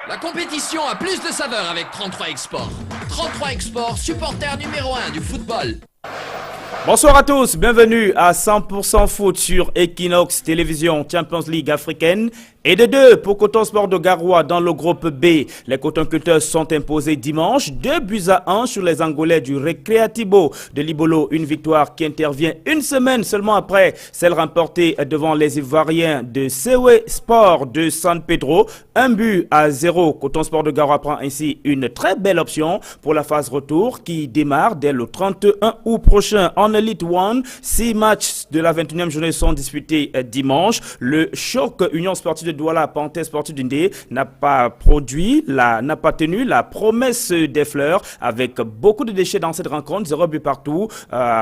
La compétition a plus de saveur avec 33 Export. 33 Export, supporter numéro 1 du football. Bonsoir à tous, bienvenue à 100% foot sur Equinox Télévision Champions League africaine. Et de 2 pour Coton Sport de Garoua dans le groupe B. Les Coton-Culteurs sont imposés dimanche 2-1 sur les Angolais du Recreativo de Libolo. Une victoire qui intervient une semaine seulement après celle remportée devant les Ivoiriens de Sewe Sport de San Pedro. 1-0. Coton Sport de Garoua prend ainsi une très belle option pour la phase retour qui démarre dès le 31 août prochain. En Elite One, 6 matchs de la 21e journée sont disputés dimanche. Le choc Union Sportive de Douala, Panthère Sportive d'Indé n'a pas tenu la promesse des fleurs avec beaucoup de déchets dans cette rencontre, 0 but partout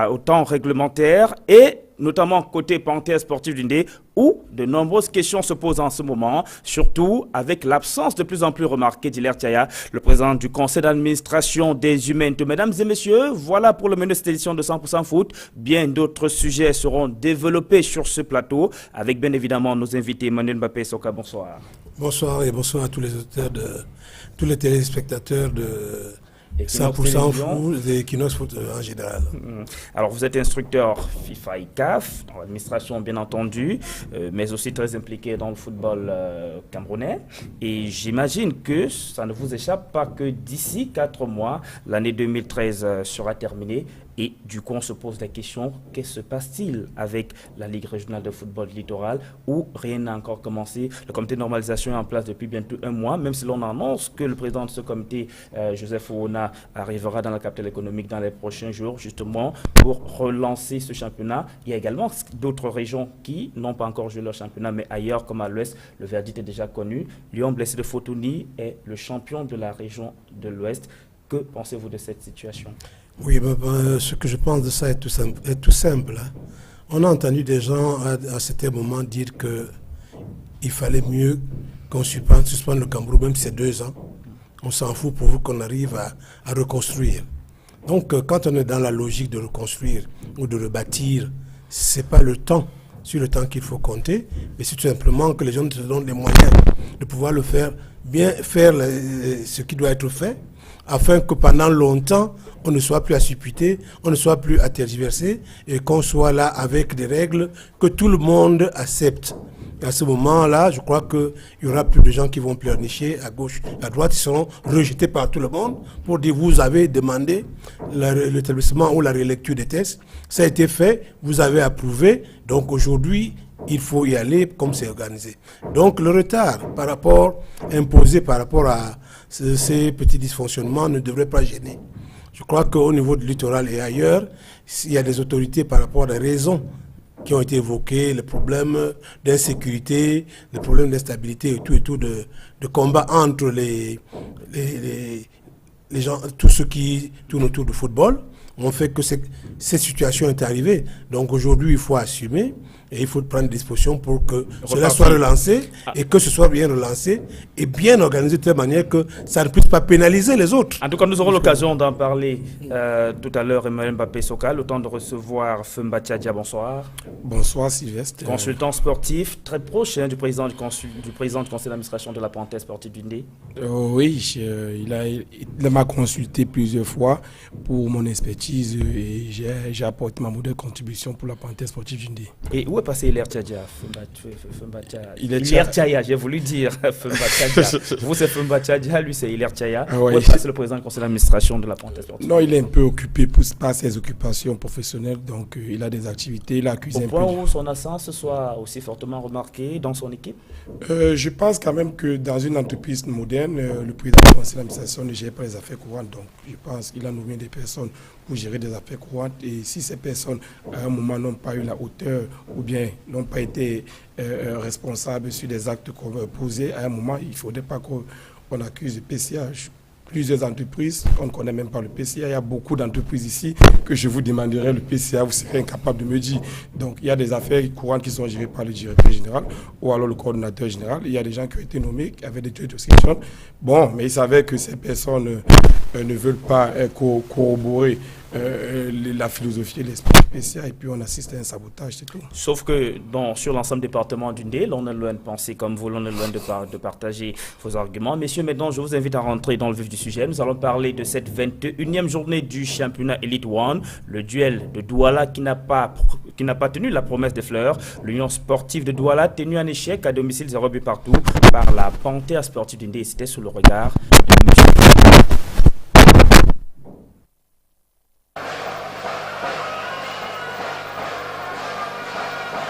au temps réglementaire et notamment côté Panthère Sportive d'Indé où de nombreuses questions se posent en ce moment, surtout avec l'absence de plus en plus remarquée d'Hilaire Thiaya, le président du conseil d'administration des Humains. Mesdames et messieurs, voilà pour le menu de cette édition de 100% foot. Bien d'autres sujets seront développés sur ce plateau avec bien évidemment nos invités. Emmanuel Mbappé Soka, bonsoir. Bonsoir et bonsoir à tous les auditeurs tous les téléspectateurs de 100% foot et Equinox Foot en général. Alors vous êtes instructeur FIFA et CAF, dans l'administration bien entendu, mais aussi très impliqué dans le football camerounais. Et j'imagine que ça ne vous échappe pas que d'ici 4 mois, l'année 2013 sera terminée. Et du coup, on se pose la question, qu'est-ce qui se passe-t-il avec la Ligue régionale de football littoral où rien n'a encore commencé? Le comité de normalisation est en place depuis bientôt 1 mois, même si l'on annonce que le président de ce comité, Joseph Ouna, arrivera dans la capitale économique dans les prochains jours, justement, pour relancer ce championnat. Il y a également d'autres régions qui n'ont pas encore joué leur championnat, mais ailleurs, comme à l'Ouest, le verdict est déjà connu. Lyon Blessé de Fotouni est le champion de la région de l'Ouest. Que pensez-vous de cette situation? Oui, ce que je pense de ça est tout simple. On a entendu des gens à certains moments dire qu'il fallait mieux qu'on suspende le Cameroun, même si c'est 2 ans. On s'en fout pour vous qu'on arrive à reconstruire. Donc, quand on est dans la logique de reconstruire ou de rebâtir, ce n'est pas sur le temps qu'il faut compter, mais c'est tout simplement que les gens se donnent les moyens de pouvoir le faire, bien faire ce qui doit être fait, afin que pendant longtemps, on ne soit plus à supputer, on ne soit plus à tergiverser et qu'on soit là avec des règles que tout le monde accepte. À ce moment-là, je crois qu'il y aura plus de gens qui vont pleurnicher à gauche, à droite, ils seront rejetés par tout le monde pour dire vous avez demandé l'établissement ou la relecture des tests. Ça a été fait, vous avez approuvé, donc aujourd'hui, il faut y aller comme c'est organisé. Donc le retard imposé par rapport à ces petits dysfonctionnements ne devrait pas gêner. Je crois qu'au niveau du littoral et ailleurs, il y a des autorités par rapport à des raisons qui ont été évoquées, les problèmes d'insécurité, les problèmes d'instabilité et tout de combat entre les gens, tous ceux qui tournent autour du football, ont fait que cette situation est arrivée. Donc aujourd'hui, il faut assumer et il faut prendre des dispositions pour que cela soit relancé et que ce soit bien relancé et bien organisé de telle manière que ça ne puisse pas pénaliser les autres. En tout cas, nous aurons l'occasion d'en parler tout à l'heure. Emmanuel Mbappé Soka, le temps de recevoir Femba Tchadia, bonsoir. Bonsoir Sylvestre. Consultant sportif, très proche du président du conseil d'administration de la Panthère Sportive d'Indé. Oui, il m'a consulté plusieurs fois pour mon expertise et j'ai apporté ma modeste contribution pour la Panthère Sportive d'Indé. Et où est passé Hilaire Thiadia? Hilaire Thiadia, j'ai voulu dire Femba Tchadia. Vous, c'est Femba Tchadia, lui, c'est Hilaire Thiadia. Ah, ouais. Où est passé le président du conseil d'administration de la Panthère Sportive? Non, il est un peu occupé par ses occupations professionnelles, donc il a des activités, il accuse un peu. Au point où son absence soit aussi fortement remarquée dans son équipe? Je pense quand même que dans une entreprise moderne, le président du conseil d'administration ne gère pas les affaires courantes, donc je pense qu'il a nommé des personnes pour gérer des affaires courantes et si ces personnes à un moment n'ont pas eu la hauteur ou bien n'ont pas été responsables sur des actes qu'on veut poser, à un moment il ne faudrait pas qu'on accuse le PCA. Plusieurs entreprises, on ne connaît même pas le PCA. Il y a beaucoup d'entreprises ici que je vous demanderai le PCA, vous serez incapable de me dire. Donc il y a des affaires courantes qui sont gérées par le directeur général ou alors le coordonnateur général. Il y a des gens qui ont été nommés, qui avaient des jurisdictions. Bon, mais ils savaient que ces personnes ne veulent pas corroborer la philosophie et l'esprit spécial, et puis on assiste à un sabotage, c'est tout. Sauf que sur l'ensemble du département du Ndé, l'on est loin de penser comme vous, l'on est loin de partager vos arguments. Messieurs, maintenant, je vous invite à rentrer dans le vif du sujet. Nous allons parler de cette 21e journée du championnat Elite One, le duel de Douala qui n'a pas tenu la promesse des fleurs. L'Union sportive de Douala tenue en échec à domicile 0 but partout par la Panthère sportive du Ndé. C'était sous le regard de monsieur.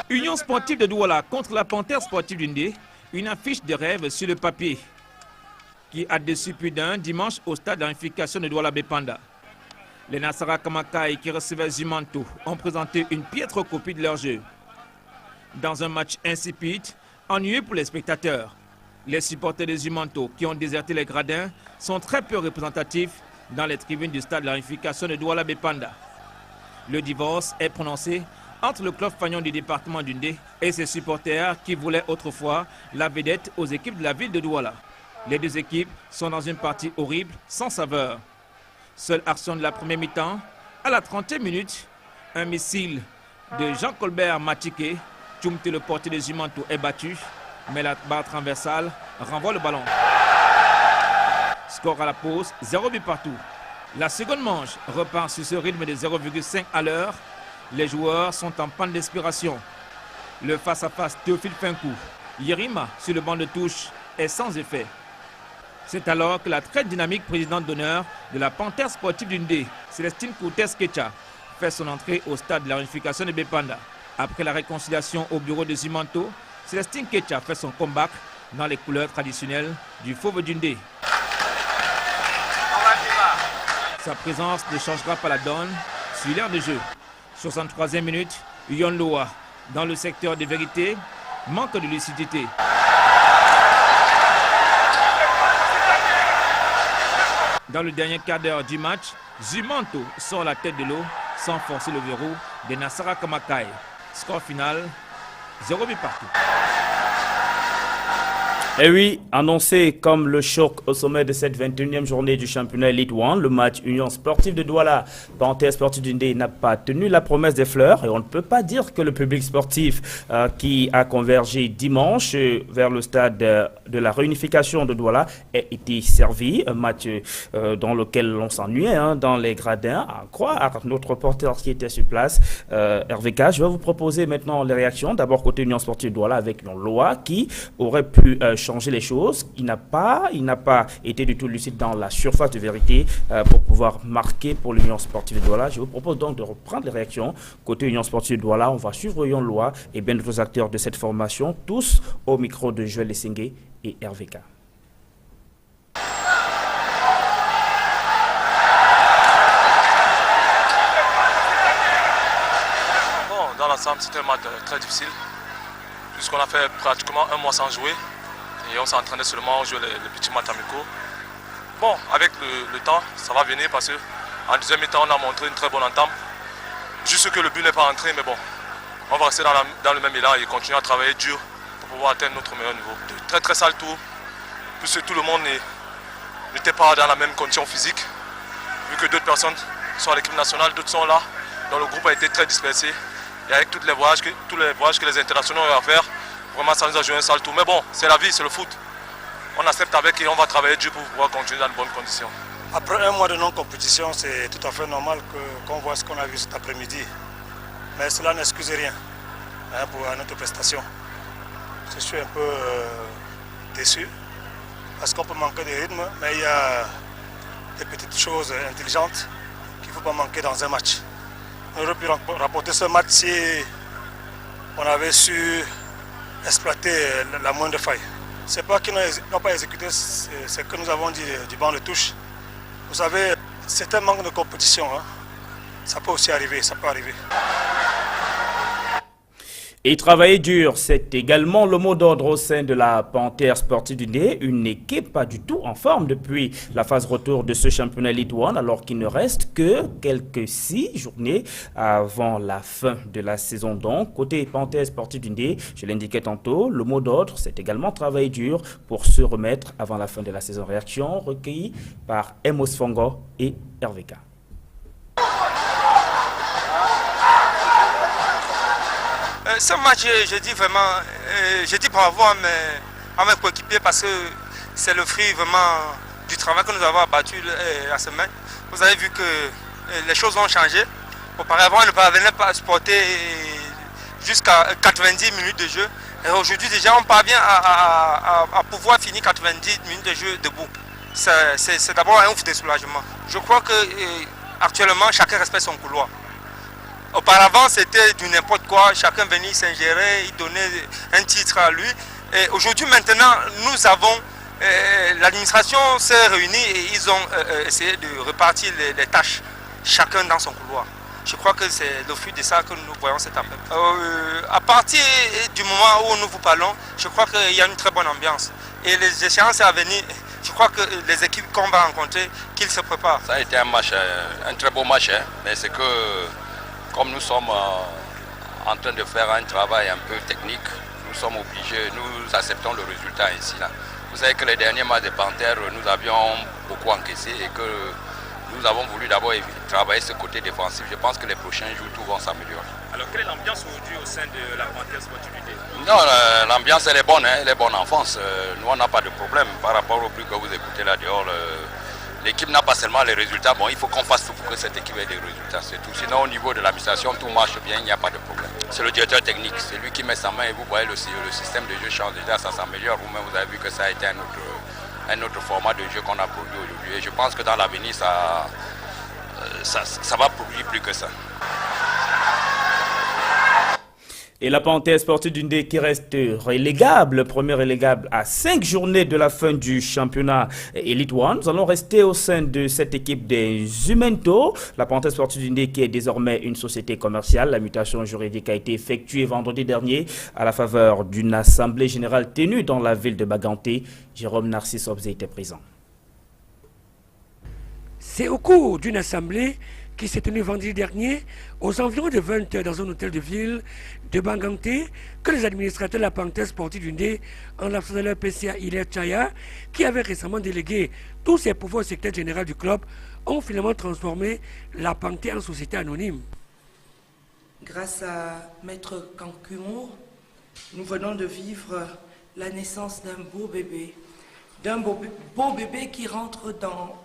Union sportive de Douala contre la Panthère sportive du Ndé, une affiche de rêve sur le papier qui a déçu plus d'un dimanche au stade d'unification de Douala Bépanda. Les Nassara Kamakai qui recevaient Zumanto ont présenté une piètre copie de leur jeu. Dans un match insipide, ennuyeux pour les spectateurs, les supporters de Zumanto qui ont déserté les gradins sont très peu représentatifs dans les tribunes du stade de l'unification de Douala Bépanda. Le divorce est prononcé entre le club fagnon du département du Ndé et ses supporters qui voulaient autrefois la vedette aux équipes de la ville de Douala. Les deux équipes sont dans une partie horrible, sans saveur. Seule action de la première mi-temps, à la 30e minute, un missile de Jean-Colbert Matike, Tchoumte le portier de Zumanto est battu, mais la barre transversale renvoie le ballon. Score à la pause, 0 but partout. La seconde manche repart sur ce rythme de 0,5 à l'heure. Les joueurs sont en panne d'inspiration. Le face-à-face Théophile Finkou, Yerima sur le banc de touche est sans effet. C'est alors que la très dynamique présidente d'honneur de la Panthère sportive du Ndé, Célestine Koutes-Kecha, fait son entrée au stade de la réunification de Bépanda. Après la réconciliation au bureau de Zumanto, Célestine Kecha fait son comeback dans les couleurs traditionnelles du Fauve du Ndé. Sa présence ne changera pas la donne sur l'aire de jeu. 63e minute, Yon Loa, dans le secteur de vérité, manque de lucidité. Dans le dernier quart d'heure du match, Zumanto sort la tête de l'eau sans forcer le verrou de Nassara Kamakai. Score final, 0 but partout. Et oui, annoncé comme le choc au sommet de cette 21e journée du championnat Elite One, le match Union sportive de Douala, Panthère sportive du Ndé n'a pas tenu la promesse des fleurs et on ne peut pas dire que le public sportif qui a convergé dimanche vers le stade de la réunification de Douala ait été servi. Un match dans lequel on s'ennuyait dans les gradins, à croire à notre reporter qui était sur place, RVK. Je vais vous proposer maintenant les réactions. D'abord côté Union sportive de Douala avec Yon Loa qui aurait pu changer les choses. Il n'a pas été du tout lucide dans la surface de vérité pour pouvoir marquer pour l'Union sportive de Douala. Je vous propose donc de reprendre les réactions. Côté Union sportive de Douala, on va suivre Yon Loa et bien d'autres acteurs de cette formation, tous au micro de Joël Essengue et RVK. Bon, dans l'ensemble, c'était un match très difficile, puisqu'on a fait pratiquement un mois sans jouer. Et on s'entraînait seulement, on jouait les petits matchs amicaux. Bon, avec le temps, ça va venir parce qu'en deuxième mi-temps, on a montré une très bonne entame. Juste que le but n'est pas entré, mais bon, on va rester dans le même élan et continuer à travailler dur pour pouvoir atteindre notre meilleur niveau. De très très sale tour, puisque tout le monde n'était pas dans la même condition physique, vu que d'autres personnes sont à l'équipe nationale, d'autres sont là. Donc le groupe a été très dispersé. Et avec tous les voyages que les internationaux ont à faire, vraiment, ça nous a joué un sale tour. Mais bon, c'est la vie, c'est le foot. On accepte avec et on va travailler dur pour pouvoir continuer dans de bonnes conditions. Après un mois de non-compétition, c'est tout à fait normal qu'on voit ce qu'on a vu cet après-midi. Mais cela n'excuse rien pour notre prestation. Je suis un peu déçu parce qu'on peut manquer de rythme, mais il y a des petites choses intelligentes qu'il ne faut pas manquer dans un match. On aurait pu rapporter ce match si on avait su exploiter la moindre faille. Ce n'est pas qu'ils n'ont pas exécuté ce que nous avons dit du banc de touche. Vous savez, c'est un manque de compétition. Ça peut aussi arriver, ça peut arriver. Et travailler dur, c'est également le mot d'ordre au sein de la Panthère Sportive du Ndé, une équipe pas du tout en forme depuis la phase retour de ce championnat Elite One, alors qu'il ne reste que quelques 6 journées avant la fin de la saison. Donc, côté Panthère Sportive du Ndé, je l'indiquais tantôt, le mot d'ordre, c'est également travailler dur pour se remettre avant la fin de la saison. Réaction recueillie par Emos Fongo et RVK. Ce match, je dis vraiment, je dis bravo à mes coéquipiers parce que c'est le fruit vraiment du travail que nous avons abattu la semaine. Vous avez vu que les choses ont changé. Auparavant, on ne parvenait pas à supporter jusqu'à 90 minutes de jeu. Et aujourd'hui, déjà, on parvient à pouvoir finir 90 minutes de jeu debout. C'est d'abord un ouf de soulagement. Je crois qu'actuellement, chacun respecte son couloir. Auparavant, c'était du n'importe quoi, chacun venait s'ingérer, il donnait un titre à lui. Et aujourd'hui, maintenant, nous avons, l'administration s'est réunie et ils ont essayé de repartir les tâches, chacun dans son couloir. Je crois que c'est le fruit de ça que nous voyons cet appel. À partir du moment où nous vous parlons, je crois qu'il y a une très bonne ambiance. Et les échéances à venir, je crois que les équipes qu'on va rencontrer, qu'ils se préparent. Ça a été un match, un très beau match, hein, mais c'est que comme nous sommes en train de faire un travail un peu technique, nous sommes obligés, nous acceptons le résultat ici. Là. Vous savez que les derniers matchs de Panthère, nous avions beaucoup encaissé et que nous avons voulu d'abord travailler ce côté défensif. Je pense que les prochains jours, tout vont s'améliorer. Alors, quelle est l'ambiance aujourd'hui au sein de la Panthère Sportive du Ndé? Non, l'ambiance elle est bonne, hein, elle est bonne en France. Nous, on n'a pas de problème par rapport au bruit que vous écoutez là dehors. L'équipe n'a pas seulement les résultats, bon, il faut qu'on fasse tout pour que cette équipe ait des résultats, c'est tout. Sinon, au niveau de l'administration, tout marche bien, il n'y a pas de problème. C'est le directeur technique, c'est lui qui met sa main et vous voyez le système de jeu change déjà, ça s'améliore. Vous-même, vous avez vu que ça a été un autre format de jeu qu'on a produit aujourd'hui. Et je pense que dans l'avenir, ça va produire plus que ça. Et la Panthère Sportive du Ndé qui reste relégable, premier relégable à 5 journées de la fin du championnat Elite One. Nous allons rester au sein de cette équipe des Zumento. La Panthère Sportive du Ndé qui est désormais une société commerciale. La mutation juridique a été effectuée vendredi dernier à la faveur d'une assemblée générale tenue dans la ville de Baganté. Jérôme Narcisse Obzé était présent. C'est au cours d'une assemblée qui s'est tenue vendredi dernier aux environs de 20 h dans un hôtel de ville de Baganté que les administrateurs de la Panthère Sportive du Ndé, en l'absence de leur PCA Hilaire Chaya, qui avait récemment délégué tous ses pouvoirs au secrétaire général du club, ont finalement transformé la Panthère en société anonyme. Grâce à Maître Kankumo, nous venons de vivre la naissance d'un beau bébé qui rentre dans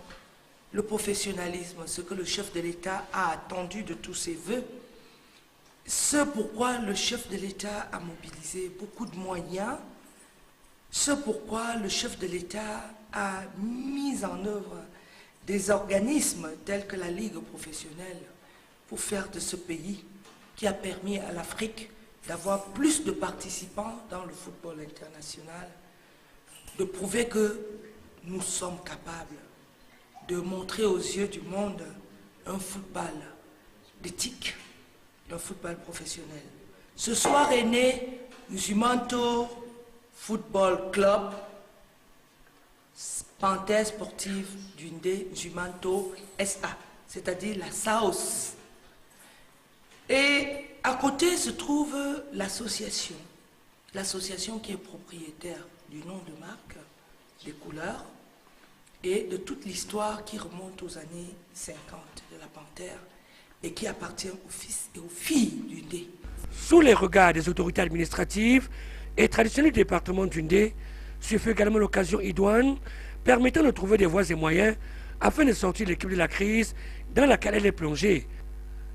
le professionnalisme, ce que le chef de l'État a attendu de tous ses voeux, ce pourquoi le chef de l'État a mobilisé beaucoup de moyens, ce pourquoi le chef de l'État a mis en œuvre des organismes tels que la Ligue professionnelle pour faire de ce pays qui a permis à l'Afrique d'avoir plus de participants dans le football international, de prouver que nous sommes capables de montrer aux yeux du monde un football d'éthique, un football professionnel. Ce soir est né Zumanto Football Club, Panthère Sportive du Ndé, Zumanto SA, c'est-à-dire la South. Et à côté se trouve l'association qui est propriétaire du nom de marque, des couleurs, et de toute l'histoire qui remonte aux années 50 de la Panthère et qui appartient aux fils et aux filles du Ndé. Sous les regards des autorités administratives et traditionnelles du département du Ndé, ce fut également l'occasion idoine permettant de trouver des voies et moyens afin de sortir l'équipe de la crise dans laquelle elle est plongée.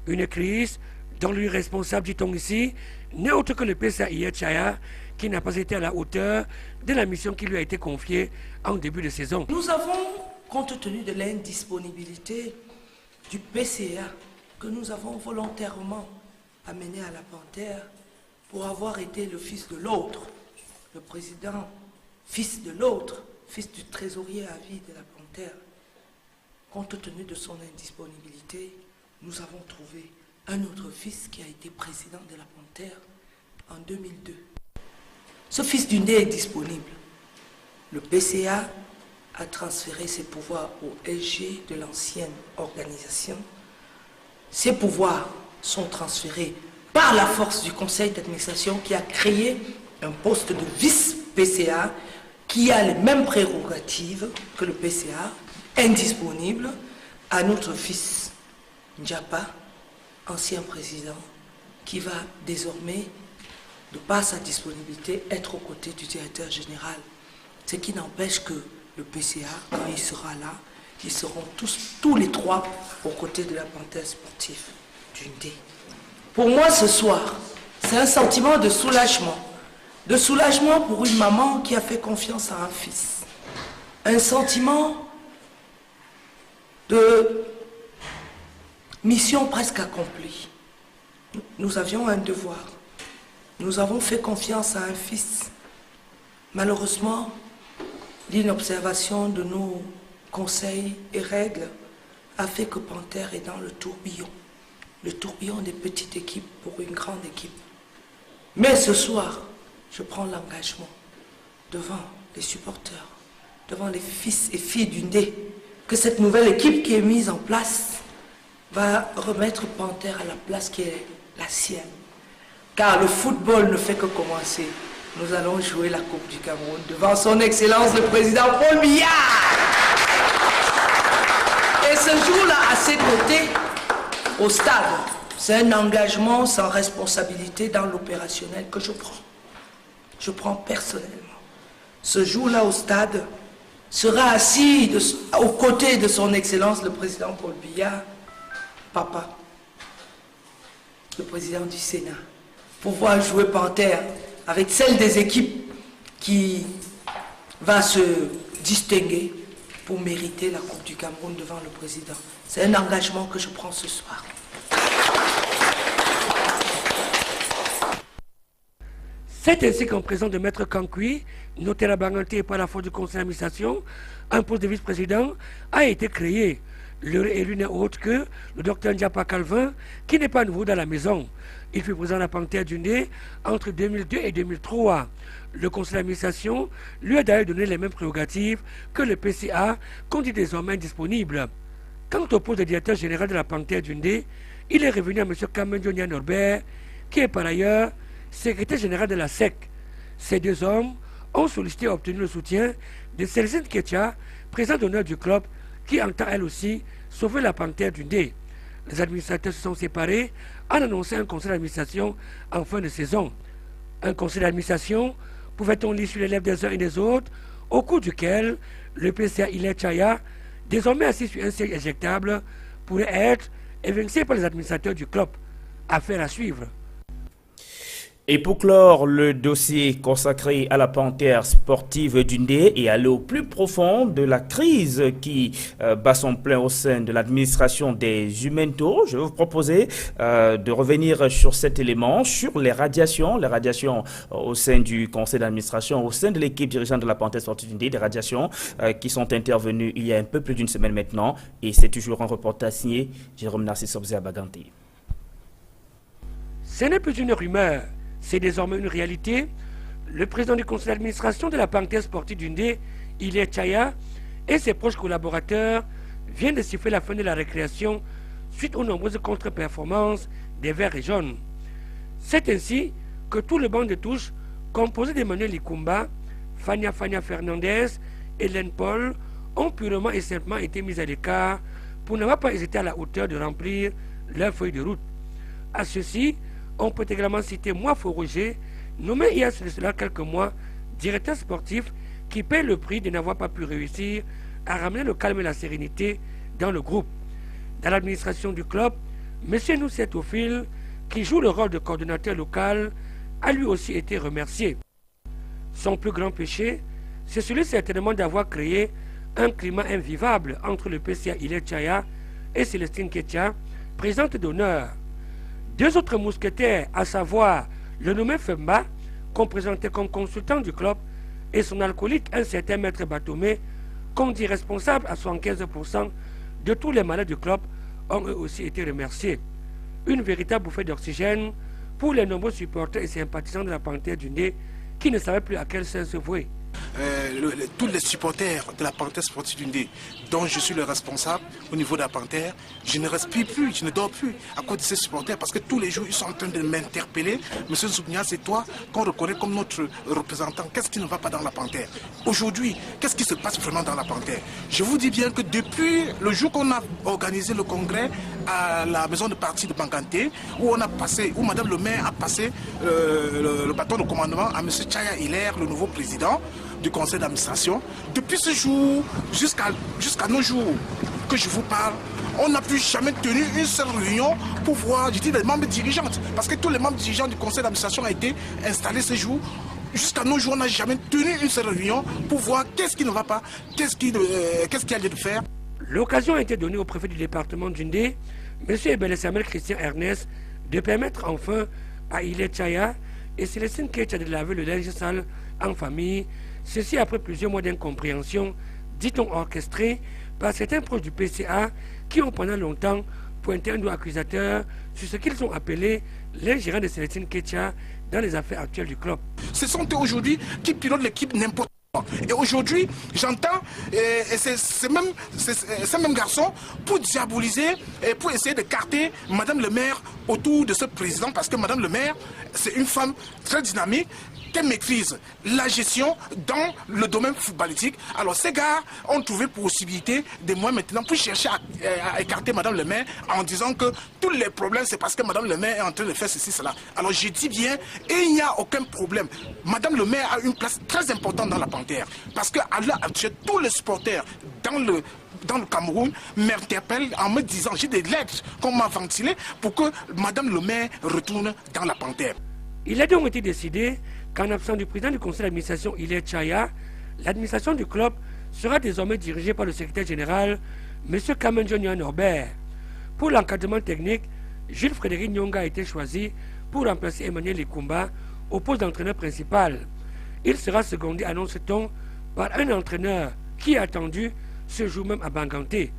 Une crise dont lui responsable, dit-on ici, n'est autre que le PCA Hilaire Chaya, qui n'a pas été à la hauteur de la mission qui lui a été confiée en début de saison. Nous avons, compte tenu de l'indisponibilité du PCA, que nous avons volontairement amené à la Panthère pour avoir été le fils de l'autre, le président, fils de l'autre, fils du trésorier à vie de la Panthère. Compte tenu de son indisponibilité, nous avons trouvé un autre fils qui a été président de la Panthère en 2002. Ce fils d'Undé est disponible. Le PCA a transféré ses pouvoirs au SG de l'ancienne organisation. Ces pouvoirs sont transférés par la force du conseil d'administration qui a créé un poste de vice-PCA qui a les mêmes prérogatives que le PCA, indisponible à notre fils Ndiapa, ancien président, qui va désormais, de par sa disponibilité, être aux côtés du directeur général. Ce qui n'empêche que le PCA, quand il sera là, ils seront tous les trois aux côtés de la panthère sportive d'Undé. Pour moi, ce soir, c'est un sentiment de soulagement. De soulagement pour une maman qui a fait confiance à un fils. Un sentiment de mission presque accomplie. Nous avions un devoir. Nous avons fait confiance à un fils. Malheureusement, l'inobservation de nos conseils et règles a fait que Panthère est dans le tourbillon des petites équipes pour une grande équipe. Mais ce soir, je prends l'engagement devant les supporters, devant les fils et filles d'Undé, que cette nouvelle équipe qui est mise en place va remettre Panthère à la place qui est la sienne. Car le football ne fait que commencer. Nous allons jouer la Coupe du Cameroun devant son Excellence le Président Paul Biya. Et ce jour-là, à ses côtés, au stade, c'est un engagement sans responsabilité dans l'opérationnel que je prends. Je prends personnellement. Ce jour-là, au stade, sera assis aux côtés de son Excellence le Président Paul Biya, papa, le président du Sénat, pour voir jouer Panthère avec celle des équipes qui va se distinguer pour mériter la Coupe du Cameroun devant le président. C'est un engagement que je prends ce soir. C'est ainsi qu'en présence de Maître Kankui, noté la Banganté par la force du conseil d'administration, un poste de vice-président a été créé. Le élu n'est autre que le docteur Ndiapa Calvin, qui n'est pas nouveau dans la maison. Il fut présent à la panthère d'Undé entre 2002 et 2003. Le conseil d'administration lui a d'ailleurs donné les mêmes prérogatives que le PCA, qu'on dit désormais disponible. Quant au poste de directeur général de la panthère d'Undé, il est revenu à M. Kamendio Norbert, qui est par ailleurs secrétaire général de la SEC. Ces deux hommes ont sollicité et obtenu le soutien de Célestine Ketia, présidente d'honneur du club, qui entend elle aussi sauver la panthère d'Undé. Les administrateurs se sont séparés en annonçant un conseil d'administration en fin de saison. Un conseil d'administration pouvait-on lire sur les lèvres des uns et des autres, au cours duquel le PCA Hilaire Tchaya, désormais assis sur un siège éjectable, pourrait être évincé par les administrateurs du club. Affaire à suivre. Et pour clore le dossier consacré à la panthère sportive d'Undé et aller au plus profond de la crise qui bat son plein au sein de l'administration des Jumento, je vais vous proposer de revenir sur cet élément, sur les radiations au sein du conseil d'administration, au sein de l'équipe dirigeante de la panthère sportive d'Undé, des radiations qui sont intervenues il y a un peu plus d'une semaine maintenant. Et c'est toujours un reportage signé Jérôme Narcisse Obzé à Baganté. Ce n'est plus une rumeur. C'est désormais une réalité. Le président du conseil d'administration de la panthère sportive d'Undé, Hilaire Tchaya, et ses proches collaborateurs viennent de siffler la fin de la récréation suite aux nombreuses contre-performances des Verts et Jaunes. C'est ainsi que tout le banc de touche, composé d'Emmanuel Ikumba, Fania Fernandez et Len Paul, ont purement et simplement été mis à l'écart pour n'avoir pas hésité à la hauteur de remplir leur feuille de route. À ceci, on peut également citer Moifo Roger, nommé il y a cela quelques mois directeur sportif, qui paie le prix de n'avoir pas pu réussir à ramener le calme et la sérénité dans le groupe. Dans l'administration du club, M. Nousset Ophil, qui joue le rôle de coordonnateur local, a lui aussi été remercié. Son plus grand péché, c'est celui certainement d'avoir créé un climat invivable entre le PCA Hilaire Tchaya et Célestine Ketia, présidente d'honneur. Deux autres mousquetaires, à savoir le nommé Femba, qu'on présentait comme consultant du club, et son alcoolique, un certain maître Batomé, qu'on dit responsable à 75% de tous les malades du club, ont eux aussi été remerciés. Une véritable bouffée d'oxygène pour les nombreux supporters et sympathisants de la Panthère Dundee qui ne savaient plus à quel sens se vouer. Tous les supporters de la Panthère Sportive Dundee, dont je suis le responsable au niveau de la Panthère, je ne respire plus, je ne dors plus à cause de ces supporters parce que tous les jours ils sont en train de m'interpeller. Monsieur Zoubnia, c'est toi qu'on reconnaît comme notre représentant. Qu'est-ce qui ne va pas dans la Panthère? Aujourd'hui, qu'est-ce qui se passe vraiment dans la Panthère? Je vous dis bien que depuis le jour qu'on a organisé le congrès à la maison de parti de Banganté, où Madame le maire a passé le bâton de commandement à Monsieur Chaya Hilaire, le nouveau président du conseil d'administration. Depuis ce jour jusqu'à nos jours que je vous parle, on n'a plus jamais tenu une seule réunion pour voir, je dis, les membres dirigeants, parce que tous les membres dirigeants du conseil d'administration ont été installés ce jour. Jusqu'à nos jours, on n'a jamais tenu une seule réunion pour voir qu'est-ce qui ne va pas, qu'est-ce qu'il y a lieu de faire. L'occasion a été donnée au préfet du département de Dundee, M. Ebele Samuel Christian Ernest, de permettre enfin à Hilaire Chaya et Célestine Ketia de laver le linge sale en famille. Ceci après plusieurs mois d'incompréhension, dit-on orchestrée, par certains proches du PCA qui ont pendant longtemps pointé un doigt accusateur sur ce qu'ils ont appelé l'ingérence de Célestine Ketia dans les affaires actuelles du club. Ce sont eux aujourd'hui qui pilotent l'équipe n'importe quoi. Et aujourd'hui, j'entends ces mêmes garçons pour diaboliser et pour essayer de carter Madame le maire autour de ce président, parce que Madame le maire, c'est une femme très dynamique, qui maîtrise la gestion dans le domaine footballistique. Alors ces gars ont trouvé possibilité de moi maintenant pour chercher à écarter Madame le maire en disant que tous les problèmes c'est parce que Madame le maire est en train de faire ceci, cela. Alors je dis bien, il n'y a aucun problème. Madame le maire a une place très importante dans la Panthère. Parce qu'à l'heure actuelle, tous les supporters dans le Cameroun m'interpellent en me disant, j'ai des lettres qu'on m'a ventilées pour que Madame le maire retourne dans la Panthère. Il a donc été décidé qu'en absence du président du conseil d'administration Hilaire Chaya, l'administration du club sera désormais dirigée par le secrétaire général, M. Kamen Junior Norbert. Pour l'encadrement technique, Jules Frédéric Nyonga a été choisi pour remplacer Emmanuel Likumba au poste d'entraîneur principal. Il sera secondé, annonce-t-on, par un entraîneur qui est attendu ce jour même à Banganté.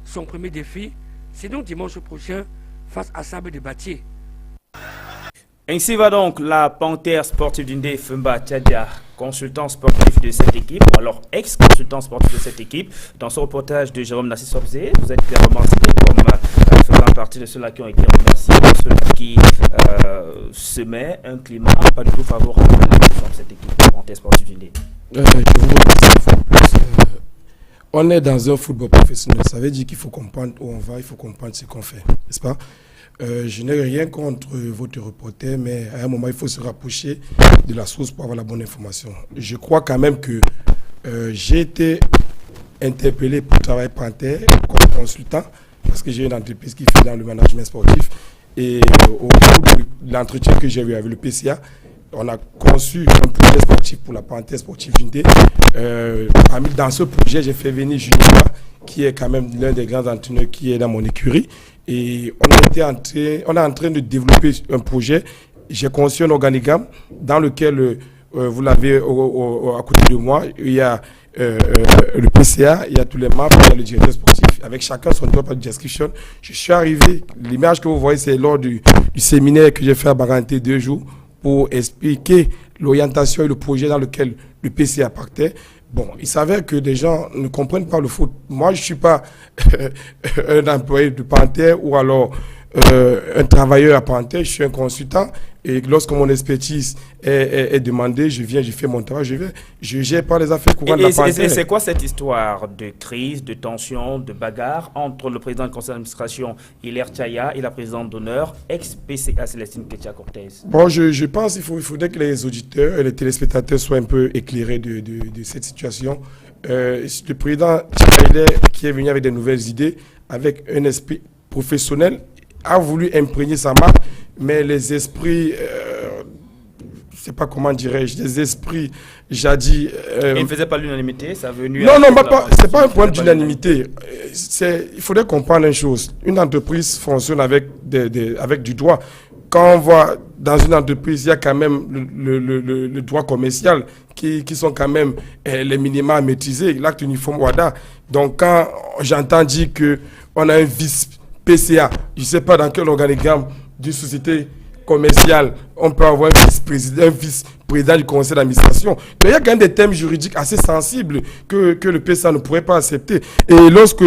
Son premier défi, c'est donc dimanche prochain face à Sable de Batier. Ainsi va donc la Panthère Sportive Dundee Fumba Tchadia, consultant sportif de cette équipe, ou alors ex-consultant sportif de cette équipe. Dans ce reportage de Jérôme Nassi-Sobzé, vous êtes clairement cité comme faisant partie de ceux-là qui ont été remerciés, de ceux qui semaient un climat pas du tout favorable à l'évolution de cette équipe de Panthère Sportive Dundee. Je vous remercie. On est dans un football professionnel, ça veut dire qu'il faut comprendre où on va, il faut comprendre ce qu'on fait, n'est-ce pas? Je n'ai rien contre votre reporter, mais à un moment, il faut se rapprocher de la source pour avoir la bonne information. Je crois quand même que j'ai été interpellé pour travailler Panthère comme consultant, parce que j'ai une entreprise qui fait dans le management sportif. Et au cours de l'entretien que j'ai eu avec le PCA, on a conçu un projet sportif pour la Panthère Sportive Dundee. Dans ce projet, j'ai fait venir Junior, qui est quand même l'un des grands entraîneurs qui est dans mon écurie. Et on est en train de développer un projet. J'ai conçu un organigramme dans lequel, vous l'avez à côté de moi, il y a le PCA, il y a tous les membres, il y a le directeur sportif, avec chacun son job description. Je suis arrivé, l'image que vous voyez, c'est lors du séminaire que j'ai fait à Baranté 2 jours pour expliquer l'orientation et le projet dans lequel le PCA partait. Bon, il s'avère que des gens ne comprennent pas le foot. Moi, je ne suis pas un employé de Panthère ou alors un travailleur à Panthère. Je suis un consultant et lorsque mon expertise est demandée, je viens, je fais mon travail, je gère pas les affaires courantes de la Panthère. Et c'est quoi cette histoire de crise, de tension, de bagarre entre le président du conseil d'administration Hilaire Chaya et la présidente d'honneur ex-PCA Célestine Ketia Cortez? Bon, je pense qu'il faudrait que les auditeurs et les téléspectateurs soient un peu éclairés de cette situation. Le président Chaya, qui est venu avec de nouvelles idées, avec un esprit professionnel, a voulu imprégner sa marque, mais les esprits, je ne sais pas comment dirais-je, les esprits jadis... Il ne faisait pas l'unanimité, ça a venu... Non, ce n'est pas un problème d'unanimité. Il faudrait comprendre une chose. Une entreprise fonctionne avec du droit. Quand on voit dans une entreprise, il y a quand même le droit commercial qui sont quand même les minima à maîtriser, l'acte uniforme WADA. Donc quand j'entends dire qu'on a un vice PCA, je ne sais pas dans quel organigramme d'une société commercial, on peut avoir un vice-président du conseil d'administration. Donc il y a quand même des thèmes juridiques assez sensibles que le PSA ne pourrait pas accepter. Et lorsque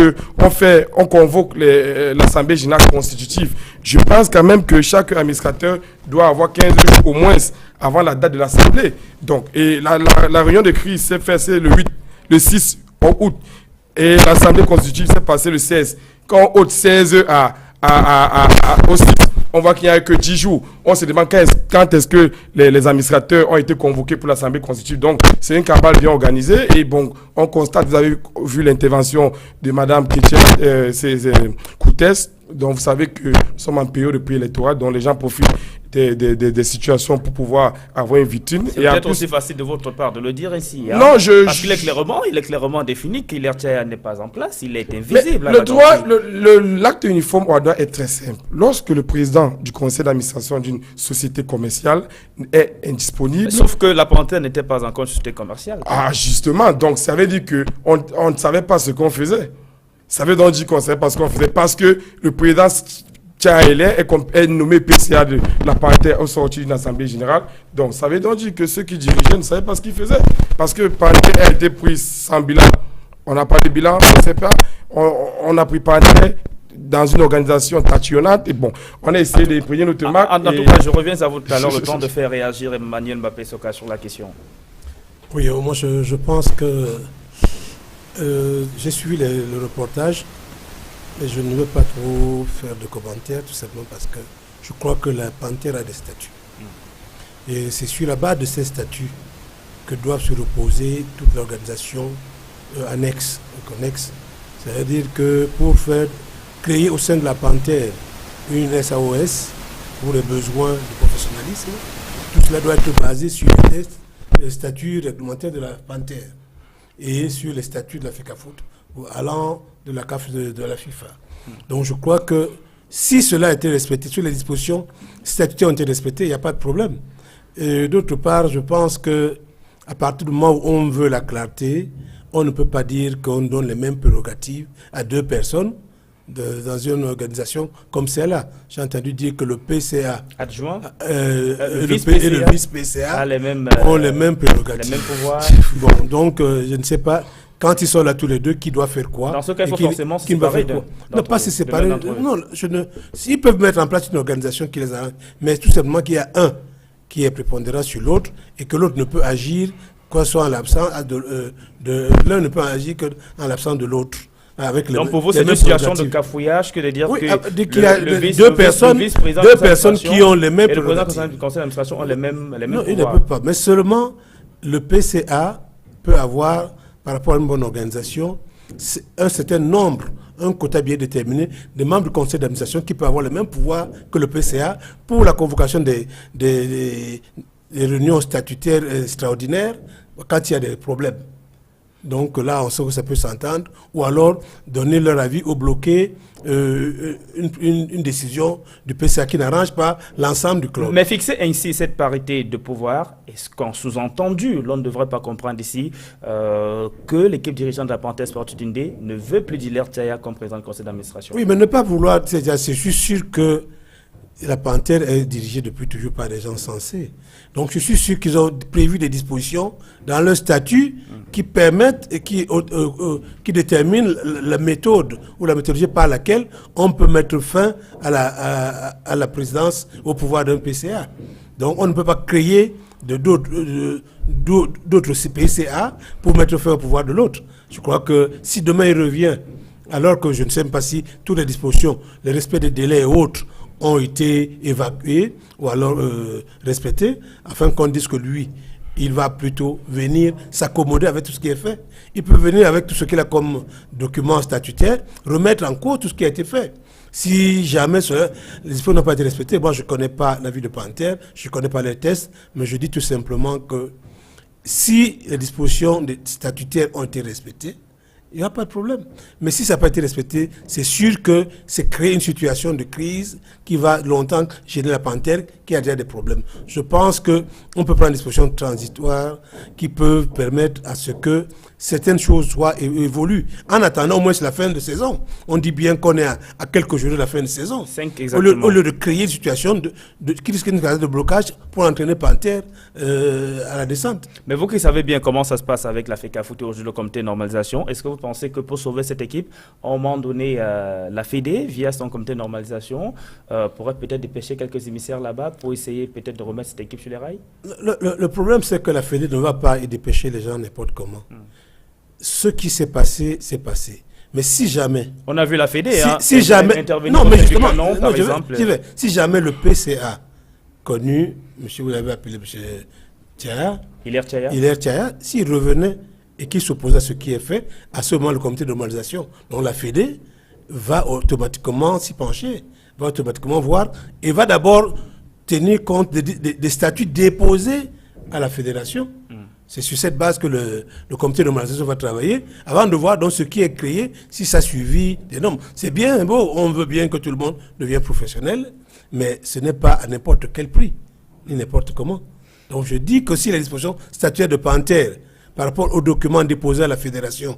on convoque l'Assemblée générale constitutive, je pense quand même que chaque administrateur doit avoir 15 jours au moins avant la date de l'Assemblée. Donc, et la réunion de crise s'est faite le 6 août. Et l'Assemblée constitutive s'est passée le 16. Quand on ôte 16 au 6, on voit qu'il n'y a que 10 jours. On se demande quand est-ce que les administrateurs ont été convoqués pour l'Assemblée constitutive. Donc, c'est une cabale bien organisée. Et bon, on constate, vous avez vu l'intervention de Mme Koutès. Donc, vous savez que nous sommes en période de préélectorale, dont les gens profitent des situations pour pouvoir avoir une vitrine. C'est peut-être aussi facile de votre part de le dire ici. Hein? Non, parce qu'il est clairement défini qu'Hilaire Tchaya n'est pas en place, il est invisible. L'acte uniforme doit être très simple. Lorsque le président du conseil d'administration d'une société commerciale est indisponible... Sauf que la Panthère n'était pas encore une société commerciale. Ah, justement. Donc, ça veut dire qu'on ne savait pas ce qu'on faisait. Ça veut donc dire qu'on ne savait pas ce qu'on faisait parce que le président est nommé PCA de la Panthère au sortir d'une assemblée générale. Donc, ça veut donc dire que ceux qui dirigeaient ne savaient pas ce qu'ils faisaient. Parce que Panthère a été pris sans bilan. On n'a pas de bilan, on ne sait pas. On a pris Panthère dans une organisation tatillonnante. Et bon, on a essayé de prendre notre marque. En tout cas, je reviens à vous tout à l'heure, le temps de faire réagir Emmanuel Mbappé-Soka sur la question. Oui, moi je pense que j'ai suivi le reportage, mais je ne veux pas trop faire de commentaires, tout simplement parce que je crois que la Panthère a des statuts. Et c'est sur la base de ces statuts que doivent se reposer toute l'organisation annexe. C'est-à-dire que pour créer au sein de la Panthère une SAS pour les besoins du professionnalisme, tout cela doit être basé sur les statuts réglementaires de la Panthère et sur les statuts de la FECAFOOT allant de la CAF de la FIFA. Donc je crois que si cela a été respecté, sur les dispositions statutaires ont été respectées, il n'y a pas de problème. Et d'autre part, je pense que à partir du moment où on veut la clarté, on ne peut pas dire qu'on donne les mêmes prérogatives à deux personnes dans une organisation comme celle-là. J'ai entendu dire que le PCA adjoint et le vice-PCA ont les mêmes prérogatives. Les mêmes pouvoirs. Bon, donc je ne sais pas, quand ils sont là tous les deux, qui doit faire quoi. Dans ce cas, il faut forcément se séparer. Non, pas se séparer. Non, s'ils peuvent mettre en place une organisation qui les arrange, mais tout simplement qu'il y a un qui est prépondérant sur l'autre et que l'autre ne peut agir quoi soit en l'absence l'un ne peut agir qu'en l'absence de l'autre. Donc pour vous, c'est une situation de cafouillage que de dire qu'il y a deux personnes qui ont les mêmes prérogatives. Et le président du conseil d'administration ont les mêmes non, pouvoirs. Il ne peut pas. Mais seulement le PCA peut avoir, par rapport à une bonne organisation, un certain nombre, un quota bien déterminé des membres du conseil d'administration qui peut avoir le même pouvoir que le PCA pour la convocation des réunions statutaires extraordinaires quand il y a des problèmes. Donc là, on sait que ça peut s'entendre, ou alors donner leur avis ou bloquer une décision du PCA qui n'arrange pas l'ensemble du club. Mais fixer ainsi cette parité de pouvoir, est-ce qu'en sous-entendu, l'on ne devrait pas comprendre ici que l'équipe dirigeante de la Panthère Sportive d'Indé ne veut plus d'Hilaire Tchaya comme président du conseil d'administration? Oui, mais ne pas vouloir, c'est juste sûr que la Panthère est dirigée depuis toujours par des gens sensés. Donc je suis sûr qu'ils ont prévu des dispositions dans leur statut qui permettent et qui déterminent la méthode ou la méthodologie par laquelle on peut mettre fin à la présidence, au pouvoir d'un PCA. Donc on ne peut pas créer d'autres PCA pour mettre fin au pouvoir de l'autre. Je crois que si demain il revient, alors que je ne sais pas si toutes les dispositions, le respect des délais et autres, ont été évacués ou alors respectés, afin qu'on dise que lui, il va plutôt venir s'accommoder avec tout ce qui est fait. Il peut venir avec tout ce qu'il a comme document statutaire, remettre en cause tout ce qui a été fait. Si jamais les dispositions n'ont pas été respectées, moi je ne connais pas l'avis de Panthère, je ne connais pas les tests, mais je dis tout simplement que si les dispositions statutaires ont été respectées, il n'y a pas de problème. Mais si ça n'a pas été respecté, c'est sûr que c'est créer une situation de crise qui va longtemps gêner la Panthère, qui a déjà des problèmes. Je pense qu'on peut prendre des dispositions transitoires qui peuvent permettre à ce que certaines choses évoluent. En attendant au moins la fin de saison. On dit bien qu'on est à quelques jours de la fin de saison. 5 exactement. Au lieu de créer une situation qui risque de blocage pour entraîner Panthère à la descente. Mais vous qui savez bien comment ça se passe avec la FECAFOOT et aujourd'hui le comité de normalisation, est-ce que vous pensez que pour sauver cette équipe, à un moment donné, la Fédé, via son comité de normalisation, pourrait peut-être dépêcher quelques émissaires là-bas pour essayer peut-être de remettre cette équipe sur les rails? Le problème, c'est que la Fédé ne va pas y dépêcher les gens n'importe comment. Ce qui s'est passé, c'est passé. Mais si jamais... On a vu la Fédé, si jamais... intervenir non, mais justement, par exemple. Si jamais le PCA, connu, monsieur, vous l'avez appelé monsieur Thiaya, Hilaire Thiaya, s'il revenait et qu'il s'opposait à ce qui est fait, à ce moment, le comité de normalisation, donc la Fédé, va automatiquement s'y pencher, va automatiquement voir, et va d'abord tenir compte des statuts déposés à la fédération. C'est sur cette base que le comité de normalisation va travailler avant de voir donc ce qui est créé, si ça suivi des normes. C'est bien beau, on veut bien que tout le monde devienne professionnel, mais ce n'est pas à n'importe quel prix, ni n'importe comment. Donc je dis que si les dispositions statutaires de Panthère par rapport aux documents déposés à la fédération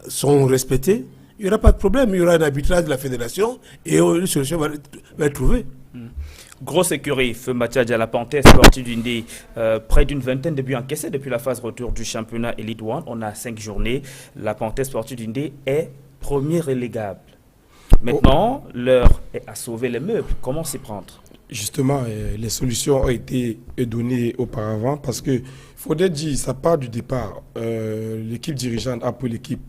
sont respectées, il n'y aura pas de problème, il y aura un arbitrage de la fédération et une solution va être trouvée. Grosse écurie, Feu Mathiadja, la Panthère sportive d'Indé, près d'une vingtaine de buts encaissés depuis la phase retour du championnat Elite One. On a 5 journées. La Panthère sportive d'Indé est premier relégable. Maintenant, l'heure est à sauver les meubles. Comment s'y prendre? Justement, les solutions ont été données auparavant parce que, faudrait dire, ça part du départ. L'équipe dirigeante a pris l'équipe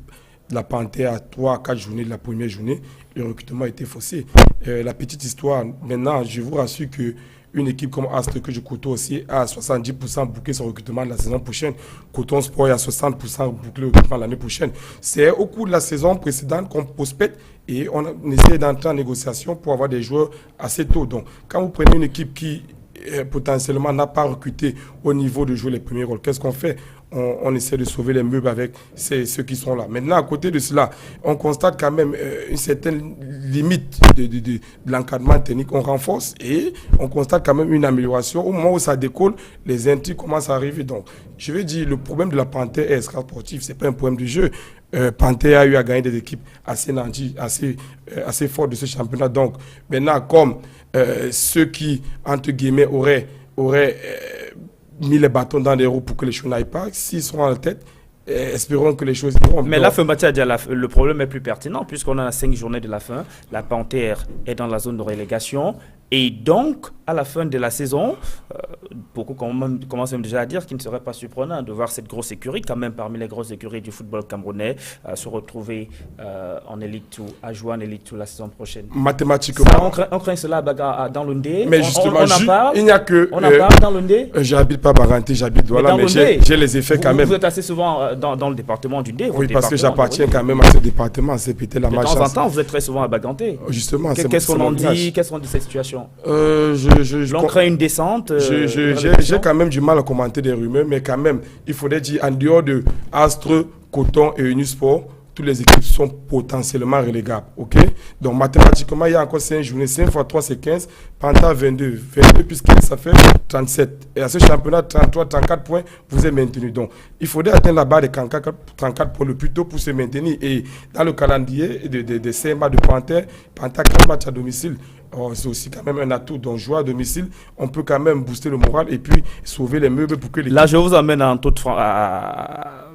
de la Panthère à 3-4 journées de la première journée. Le recrutement a été faussé. La petite histoire, maintenant, je vous rassure qu'une équipe comme Astre, que je côtoie aussi, a 70% bouclé son recrutement la saison prochaine. Coton Sport a 60% bouclé le recrutement l'année prochaine. C'est au cours de la saison précédente qu'on prospecte et on essaie d'entrer en négociation pour avoir des joueurs assez tôt. Donc, quand vous prenez une équipe qui potentiellement n'a pas recruté au niveau de jouer les premiers rôles, qu'est-ce qu'on fait? On essaie de sauver les meubles avec ceux qui sont là. Maintenant, à côté de cela, on constate quand même une certaine limite de l'encadrement technique. On renforce et on constate quand même une amélioration. Au moment où ça décolle, les intrigues commencent à arriver. Donc, je veux dire, le problème de la Panthère est sportif, ce n'est pas un problème du jeu. Panthère a eu à gagner des équipes assez nantis, assez fortes de ce championnat. Donc, maintenant, comme ceux qui, entre guillemets, auraient mis les bâtons dans les roues pour que les choses n'aillent pas, s'ils seront à la tête, espérons que les choses iront. Mais là, Feu Mathiadja, le problème est plus pertinent puisqu'on a 5 journées de la fin. La Panthère est dans la zone de relégation. Et donc, à la fin de la saison, beaucoup commencent même déjà à dire qu'il ne serait pas surprenant de voir cette grosse écurie, quand même parmi les grosses écuries du football camerounais, se retrouver en Elite 2, à jouer en Elite 2 la saison prochaine. Mathématiquement. Ça, on craint cela dans l'Undé. Mais justement, on en parle. Il n'y a que. On en parle dans l'Undé. J'habite pas Baranté, j'habite Douala, mais j'ai les effets quand même. Vous êtes assez souvent dans le département d'Undé. Oui, parce que j'appartiens quand même à ce département, c'est peut-être la malchance. De temps en temps, vous êtes très souvent à Baganté. Justement, qu'est-ce qu'on en dit? Qu'est-ce qu'on dit de cette situation? On crée une descente. J'ai quand même du mal à commenter des rumeurs, mais quand même, il faudrait dire, en dehors de Astre, Coton et Unisport, toutes les équipes sont potentiellement relégables. Ok? Donc, mathématiquement, il y a encore 5 journées. 5 x 3, c'est 15. Panta, 22. 22 puisque ça fait 37. Et à ce championnat, 33, 34 points, vous êtes maintenu. Donc, il faudrait atteindre la barre de 34 points le plus tôt pour se maintenir. Et dans le calendrier des 5 matchs de Panta, 4 matchs à domicile. C'est aussi quand même un atout. Donc, jouer à domicile, on peut quand même booster le moral et puis sauver les meubles pour que l'équipe... Là, je vous emmène en toute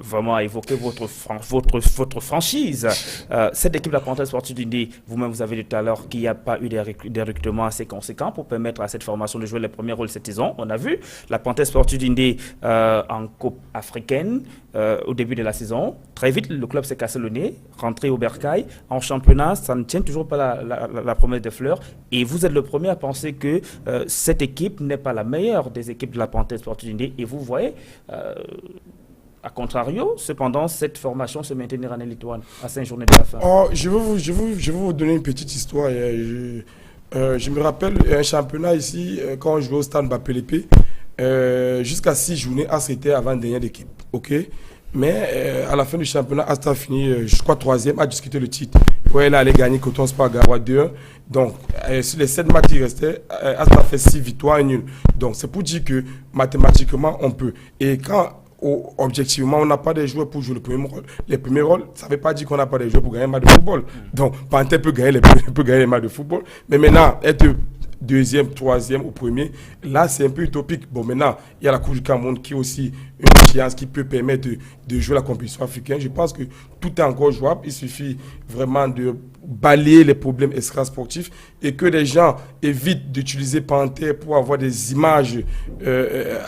vraiment à évoquer votre franchise. Cette équipe de la Panthère sportive d'Indé, vous-même, vous avez dit tout à l'heure qu'il n'y a pas eu des recrutements assez conséquents pour permettre à cette formation de jouer les premiers rôles cette saison. On a vu la Panthère sportive d'Indé en Coupe africaine au début de la saison. Très vite, le club s'est cassé le nez, rentré au bercail. En championnat, ça ne tient toujours pas la promesse des fleurs. Et vous êtes le premier à penser que cette équipe n'est pas la meilleure des équipes de la Panthère sportive d'Indé. Et vous voyez, a contrario, cependant, cette formation se maintenir en Elite One à 5 journées de la fin. Je vais vous donner une petite histoire. Je me rappelle un championnat ici, quand on jouait au stade Mbappé-Lépé, jusqu'à 6 journées, Astre était avant-dernière d'équipe. Okay? Mais à la fin du championnat, Astre a fini, je crois, 3e, a discuté le titre. Ouais, là, elle allait gagner Coton Sport Garoua 2-1. Donc, sur les 7 matchs qui restaient, Astre a fait 6 victoires et nul. Donc, c'est pour dire que mathématiquement, on peut. Et quand objectivement, on n'a pas des joueurs pour jouer le premier rôle. Les premiers rôles, ça ne veut pas dire qu'on n'a pas des joueurs pour gagner un match de football. Donc, Panthère peut gagner les matchs de football. Mais maintenant, être deuxième, troisième ou premier, là, c'est un peu utopique. Bon, maintenant, il y a la Coupe du Cameroun qui est aussi une échéance qui peut permettre de jouer la compétition africaine. Je pense que tout est encore jouable. Il suffit vraiment de balayer les problèmes extra-sportifs et que les gens évitent d'utiliser Panthère pour avoir des images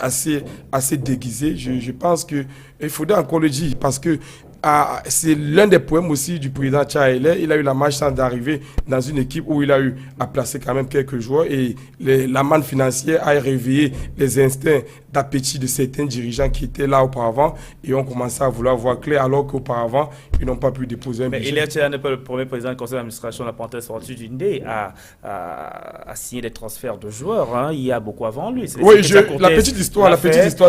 assez déguisées. Je pense qu'il faudrait encore le dire parce que c'est l'un des poèmes aussi du président Tchaïlé. Il a eu la malchance d'arriver dans une équipe où il a eu à placer quand même quelques joueurs et la manne financière a réveillé les instincts d'appétit de certains dirigeants qui étaient là auparavant et ont commencé à vouloir voir clair alors qu'auparavant ils n'ont pas pu déposer un budget. Il n'est pas le premier président du conseil d'administration de la Panthère sportive du Ndé à signer des transferts de joueurs. Hein. Il y a beaucoup avant lui. Oui, la petite histoire,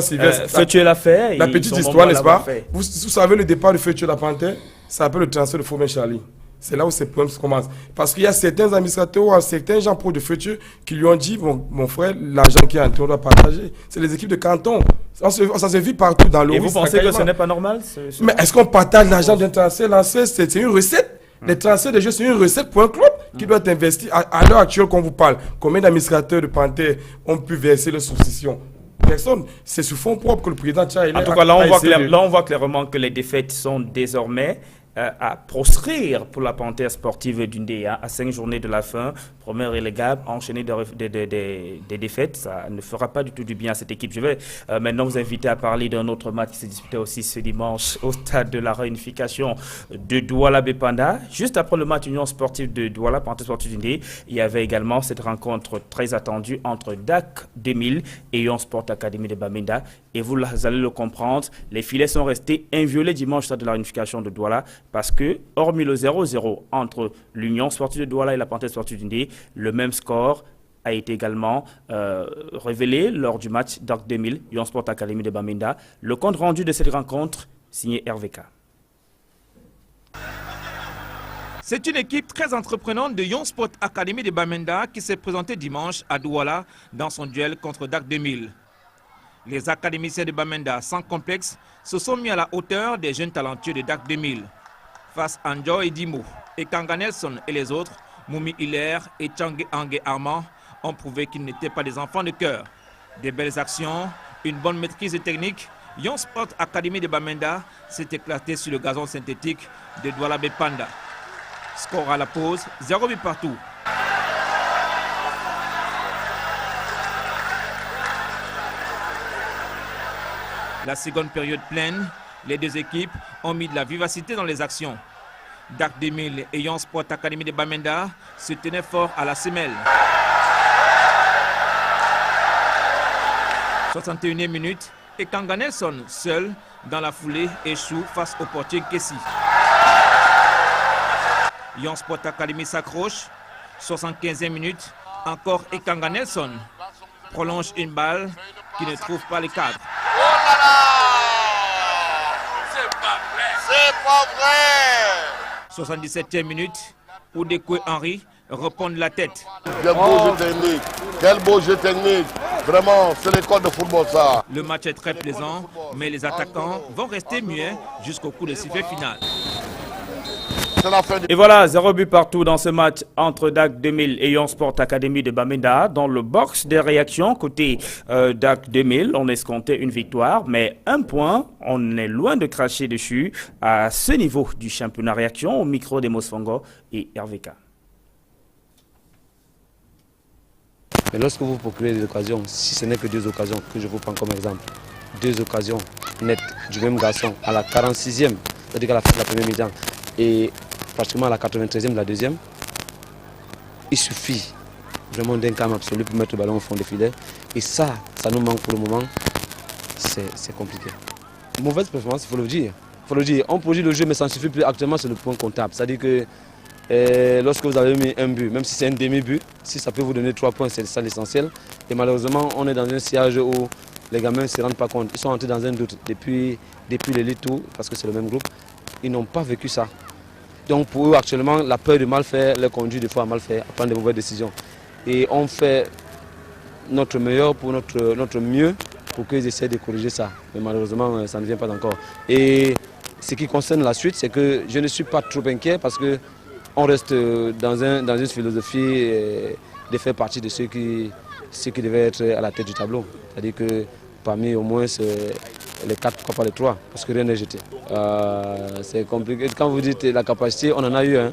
Sylvestre. Feutueux l'a fait. La petite histoire, n'est-ce pas? Vous savez le départ de Feutueux de la Panthère, ça s'appelle le transfert de Faumen Charlie. C'est là où ces problèmes commencent. Parce qu'il y a certains administrateurs, certains gens pour de Feutueux qui lui ont dit, mon frère, l'argent qui est entré, on doit partager. C'est les équipes de canton. Ça se vit partout dans le Et vous pensez que ce n'est pas normal? Mais est-ce qu'on partage l'argent d'un transfert lancé? C'est une recette. Les transferts de jeux, c'est une recette pour un club qui doit investir. À l'heure actuelle, qu'on vous parle, combien d'administrateurs de Panthère ont pu verser leur succession? Personne. C'est sous fonds propres que le président Tchaïlé a... En tout cas, là, on voit clairement que les défaites sont désormais à proscrire pour la Panthère sportive du Ndé. À 5 journées de la fin, première relégable, enchaîner des défaites, ça ne fera pas du tout du bien à cette équipe. Je vais maintenant vous inviter à parler d'un autre match qui s'est disputé aussi ce dimanche au stade de la réunification de Douala-Bépanda. Juste après le match Union sportive de Douala, Panthère sportive du Ndé, il y avait également cette rencontre très attendue entre DAC 2000 et Union Sport Academy de Bamenda. Et vous allez le comprendre, les filets sont restés inviolés dimanche au stade de la réunification de Douala. Parce que, hormis le 0-0 entre l'Union sportive de Douala et la Panthère sportive du Ndé, le même score a été également révélé lors du match DAC 2000, Union Sport Academy de Bamenda. Le compte rendu de cette rencontre, signé RVK. C'est une équipe très entreprenante de Union Sport Academy de Bamenda qui s'est présentée dimanche à Douala dans son duel contre DAC 2000. Les académiciens de Bamenda, sans complexe, se sont mis à la hauteur des jeunes talentueux de DAC 2000. Face à Njoy Dimo, Ekanga Nelson et les autres, Moumi Hilaire et Tchangé Angé Armand ont prouvé qu'ils n'étaient pas des enfants de cœur. Des belles actions, une bonne maîtrise technique, Union Sport Academy de Bamenda s'est éclaté sur le gazon synthétique de Douala-Bépanda. Score à la pause, 0 but partout. La seconde période pleine, les deux équipes ont mis de la vivacité dans les actions. DAC 2000 et Union Sport Academy de Bamenda se tenaient fort à la semelle. 61e minute, et Kanga Nelson, seul dans la foulée, échoue face au portier Kessi. Union Sport Academy s'accroche. 75e minute, encore Ekanga Nelson prolonge une balle qui ne trouve pas le cadre. Oh là là! C'est pas vrai! 77e minute, Oudekwe Henry répond de la tête. Quel beau jeu technique! Quel beau jeu technique! Vraiment, c'est l'école de football ça. Le match est très plaisant, mais les attaquants vont rester muets jusqu'au coup de sifflet final. Et voilà, 0 but partout dans ce match entre DAC 2000 et Union Sport Academy de Bamenda. Dans le box des réactions, côté DAC 2000, on escomptait une victoire, mais un point, on est loin de cracher dessus à ce niveau du championnat réaction au micro des Mosfongo et RVK. Mais lorsque vous procurez des occasions, si ce n'est que 2 occasions que je vous prends comme exemple, 2 occasions nettes du même garçon à la 46e, c'est-à-dire à la fin de la première mi-temps, et pratiquement à la 93e de la deuxième, il suffit vraiment d'un calme absolu pour mettre le ballon au fond des filets. Et ça nous manque pour le moment. C'est compliqué. Mauvaise performance, il faut le dire. On produit le jeu, mais ça ne suffit plus. Actuellement, c'est le point comptable. C'est-à-dire que lorsque vous avez mis un but, même si c'est un demi-but, si ça peut vous donner 3 points, c'est ça l'essentiel. Et malheureusement, on est dans un sillage où les gamins ne se rendent pas compte. Ils sont entrés dans un doute depuis l'élite tout, parce que c'est le même groupe. Ils n'ont pas vécu ça. Donc pour eux, actuellement, la peur de mal faire les conduit des fois à mal faire, à prendre de mauvaises décisions. Et on fait notre meilleur pour notre mieux pour qu'ils essaient de corriger ça. Mais malheureusement, ça ne vient pas encore. Et ce qui concerne la suite, c'est que je ne suis pas trop inquiet parce qu'on reste dans une philosophie de faire partie de ceux qui devaient être à la tête du tableau. C'est-à-dire que parmi au moins les 4, pourquoi pas les 3, parce que rien n'est jeté. C'est compliqué. Quand vous dites la capacité, on en a eu. Hein.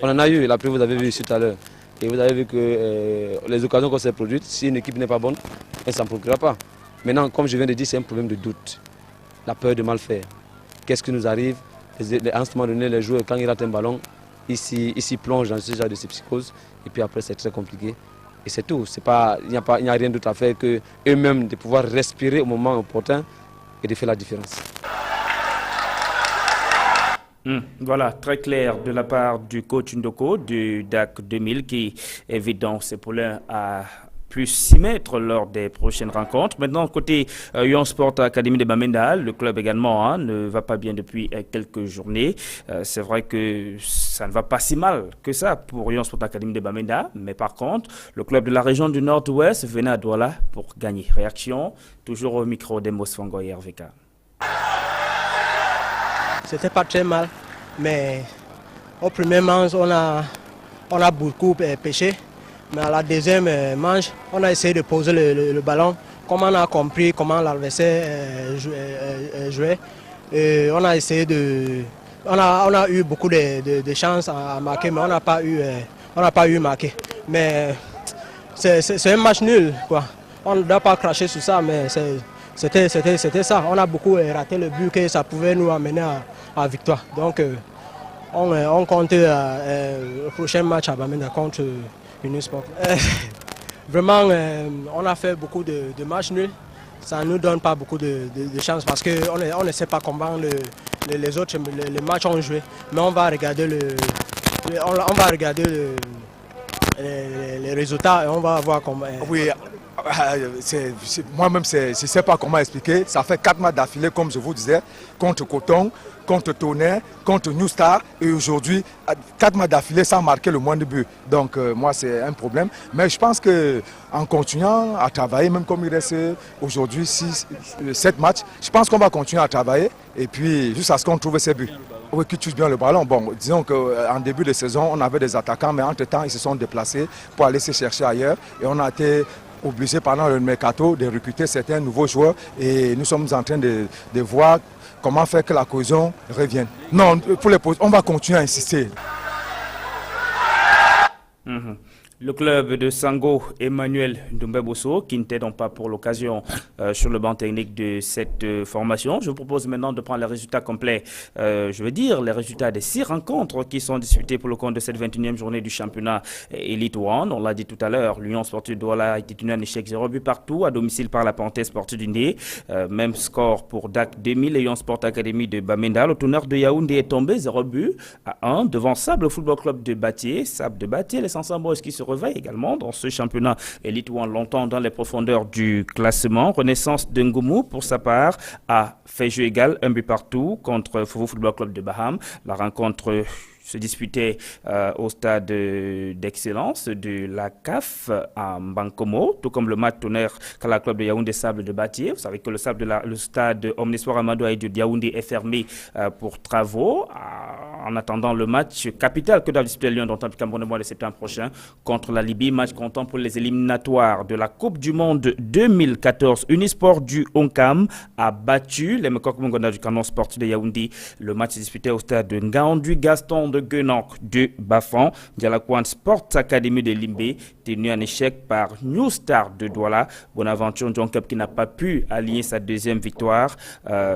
On en a eu, la preuve vous avez vu ici tout à l'heure. Et vous avez vu que les occasions qu'on s'est produites, si une équipe n'est pas bonne, elle ne s'en procurera pas. Maintenant, comme je viens de dire, c'est un problème de doute. La peur de mal faire. Qu'est-ce qui nous arrive? À ce moment donné, les joueurs, quand ils ratent un ballon, ils s'y plongent dans ce genre de psychose. Et puis après, c'est très compliqué. Et c'est tout. Il n'y a rien d'autre à faire que eux-mêmes de pouvoir respirer au moment opportun et de faire la différence. Voilà, très clair de la part du coach Ndoko du DAC 2000 qui évite donc ses poulains à plus s'y mettre lors des prochaines rencontres. Maintenant, côté Yon Sport Academy de Bamenda, le club également ne va pas bien depuis quelques journées. C'est vrai que ça ne va pas si mal que ça pour Yon Sport Academy de Bamenda, mais par contre, le club de la région du Nord-Ouest venait à Douala pour gagner. Réaction, toujours au micro d'Emos Fango et RVK. C'était pas très mal, mais au premier manche, on a beaucoup pêché. Mais à la deuxième manche, on a essayé de poser le ballon. Comme on a compris comment l'adversaire jouait, on a essayé on a eu beaucoup de chances à marquer, mais on n'a pas eu marqué. Mais c'est un match nul, quoi. On ne doit pas cracher sur ça, mais c'était ça. On a beaucoup raté le but que ça pouvait nous amener à victoire. Donc on compte le prochain match à Bamenda contre Unisport. Vraiment, on a fait beaucoup de matchs nuls. Ça ne nous donne pas beaucoup de chance parce qu'on ne sait pas comment les autres les matchs ont joué. Mais on va regarder les résultats et on va voir comment. Oui. Moi-même, je ne sais pas comment expliquer. Ça fait 4 matchs d'affilée, comme je vous disais, contre Coton, contre Tonnerre, contre New Star. Et aujourd'hui, 4 matchs d'affilée sans marquer le moins de buts. Donc, moi, c'est un problème. Mais je pense qu'en continuant à travailler, même comme il reste aujourd'hui 7 matchs, je pense qu'on va continuer à travailler. Et puis, jusqu'à ce qu'on trouve ces buts. Oui, qui touche bien le ballon. Bon, disons qu'en début de saison, on avait des attaquants, mais entre-temps, ils se sont déplacés pour aller se chercher ailleurs. Et on a été obligé pendant le mercato de recruter certains nouveaux joueurs et nous sommes en train de voir comment faire que la cohésion revienne. Non, on va continuer à insister. Le club de Sango, Emmanuel Ndumbebosso, qui n'était donc pas pour l'occasion sur le banc technique de cette formation. Je vous propose maintenant de prendre les résultats complets, je veux dire les résultats des 6 rencontres qui sont disputées pour le compte de cette 21e journée du championnat Elite One. On l'a dit tout à l'heure, l'Union Sportive Douala a été tenue en échec 0 but partout, à domicile par la Parenthèse Sportive d'Indé. Même score pour DAC 2000, l'Union Sport Academy de Bamenda. Le tourneur de Yaoundé est tombé 0 but à 1 devant Sable Football Club de Batié. Sable de Batié, les Sansambois qui se réveille également dans ce championnat Elite One, longtemps dans les profondeurs du classement. Renaissance de Ngoumou, pour sa part, a fait jeu égal, 1 but partout contre Foufou Football Club de Baham. La rencontre se disputait au stade d'excellence de la CAF à Bankomo, tout comme le match Tonnerre Kala Club de Yaoundé Sable de Batié. Vous savez que le stade Omnisport Amadou Aïdou de Yaoundé est fermé pour travaux. En attendant le match capital que doit disputer Lyon dans le Cameroun le mois de septembre prochain contre la Libye, match comptant pour les éliminatoires de la Coupe du Monde 2014. Unisport du Onkam a battu les Mekok Mongona du Canon Sportif de Yaoundé. Le match est disputé au stade de Ngaoundou Gaston de Guenok de Bafan. Dialakouane Sport Academy de Limbé, tenu en échec par New Star de Douala. Bonaventure John Cup qui n'a pas pu aligner sa deuxième victoire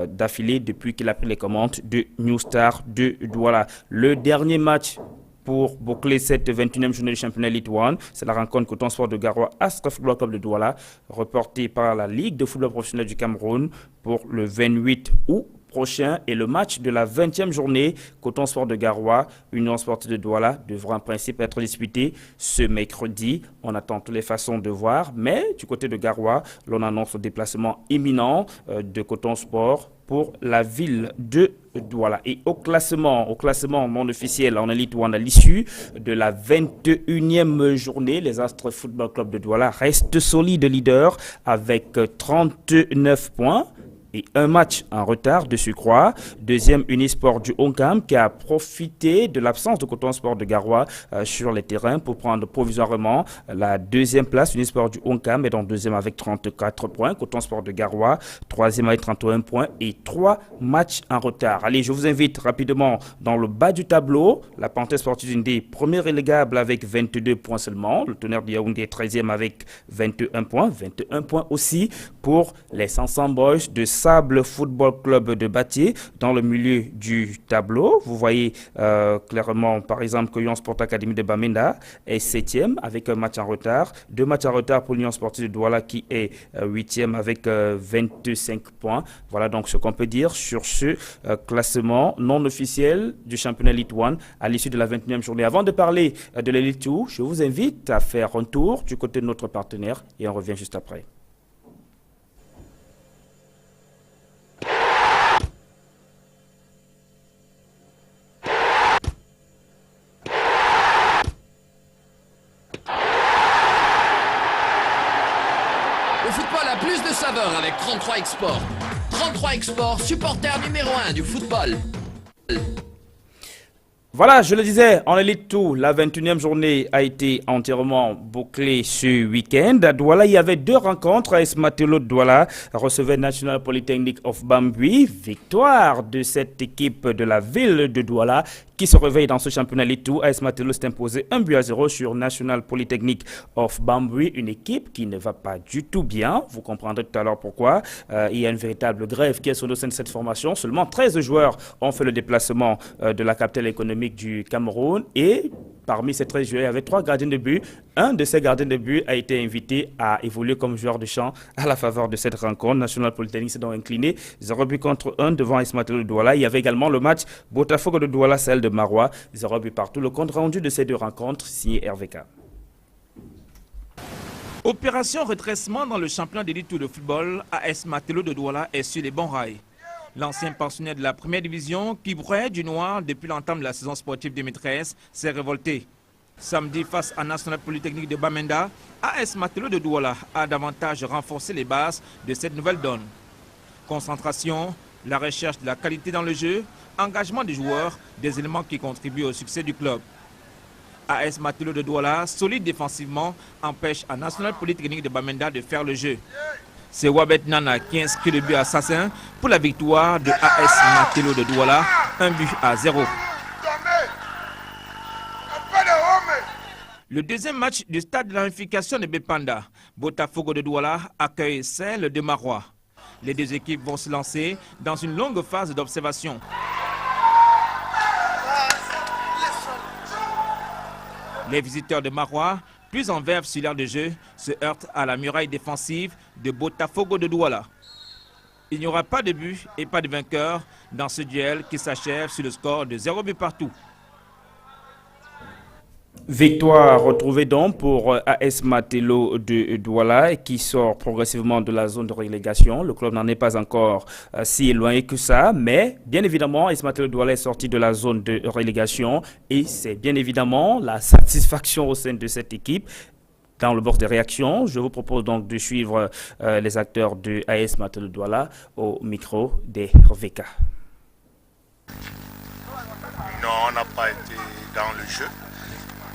d'affilée depuis qu'il a pris les commandes de New Star de Douala. Le dernier match pour boucler cette 21e journée du championnat Elite One, c'est la rencontre Coton Sport de Garoua Astra Football Club de Douala, reportée par la Ligue de football professionnel du Cameroun pour le 28 août prochain est le match de la 20e journée. Coton Sport de Garoua, Union Sportive de Douala devra en principe être disputé ce mercredi. On attend toutes les façons de voir, mais du côté de Garoua, l'on annonce le déplacement imminent de Coton Sport pour la ville de Douala. Et au classement non officiel en Elite One, à l'issue de la 21e journée, les Astres Football Club de Douala restent solides leaders avec 39 points. Et un match en retard de surcroît. Deuxième, Unisport du Oncam qui a profité de l'absence de Coton Sport de Garoua sur les terrains pour prendre provisoirement la deuxième place. Unisport du Oncam est donc deuxième avec 34 points. Coton Sport de Garoua, troisième avec 31 points et 3 matchs en retard. Allez, je vous invite rapidement dans le bas du tableau. La Panthère Sportive Yaoundé, premier relégable avec 22 points seulement. Le Tonnerre de Yaoundé, 13e avec 21 points. 21 points aussi pour les Sansan Boys de Sable Football Club de Batié dans le milieu du tableau. Vous voyez clairement, par exemple, que Lyon Sport Academy de Bamenda est 7e avec un match en retard. 2 matchs en retard pour Lyon Sportive de Douala qui est 8e avec 25 points. Voilà donc ce qu'on peut dire sur ce classement non officiel du championnat Elite One à l'issue de la 21e journée. Avant de parler de l'Elite 2, je vous invite à faire un tour du côté de notre partenaire et on revient juste après. Plus de saveur avec 33 Export. 33 Export, supporter numéro 1 du football. Voilà, je le disais, en Elite 2, la 21e journée a été entièrement bouclée ce week-end. À Douala, il y avait 2 rencontres. AS Matelo de Douala recevait National Polytechnic of Bambui. Victoire de cette équipe de la ville de Douala qui se réveille dans ce championnat Elite 2. AS Matelo s'est imposé 1-0 sur National Polytechnic of Bambui, une équipe qui ne va pas du tout bien. Vous comprendrez tout à l'heure pourquoi. Il y a une véritable grève qui est sur le sein de cette formation. Seulement 13 joueurs ont fait le déplacement de la capitale économique du Cameroun et parmi ces 13 joueurs, il y avait 3 gardiens de but. Un de ces gardiens de but a été invité à évoluer comme joueur de champ à la faveur de cette rencontre. National Polytechnic s'est donc incliné 0 but contre 1 devant AS Matelo de Douala. Il y avait également le match Botafogo de Douala, celle de Marois, 0 but partout. Le compte rendu de ces 2 rencontres signé RVK. Opération redressement dans le championnat d'élite de football, AS Matelo de Douala est sur les bons rails. L'ancien pensionnaire de la première division, qui broyait du noir depuis l'entame de la saison sportive 2013, s'est révolté. Samedi, face à National Polytechnic de Bamenda, AS Matelo de Douala a davantage renforcé les bases de cette nouvelle donne. Concentration, la recherche de la qualité dans le jeu, engagement des joueurs, des éléments qui contribuent au succès du club. AS Matelo de Douala, solide défensivement, empêche à National Polytechnic de Bamenda de faire le jeu. C'est Wabet Nana qui inscrit le but assassin pour la victoire de AS Matelo de Douala, 1-0. Le deuxième match du stade de la réunification de Bepanda, Botafogo de Douala accueille celle de Marois. Les 2 équipes vont se lancer dans une longue phase d'observation. Les visiteurs de Marois, plus en verve sur l'aire de jeu, se heurtent à la muraille défensive de Botafogo de Douala. Il n'y aura pas de but et pas de vainqueur dans ce duel qui s'achève sur le score de 0 but partout. Victoire retrouvée donc pour AS Matelo de Douala qui sort progressivement de la zone de relégation. Le club n'en est pas encore si éloigné que ça, mais bien évidemment AS Matelo de Douala est sorti de la zone de relégation et c'est bien évidemment la satisfaction au sein de cette équipe. Dans le bord des réactions, je vous propose donc de suivre les acteurs de AS Matelo de Douala au micro des RVK. Non, on n'a pas été dans le jeu.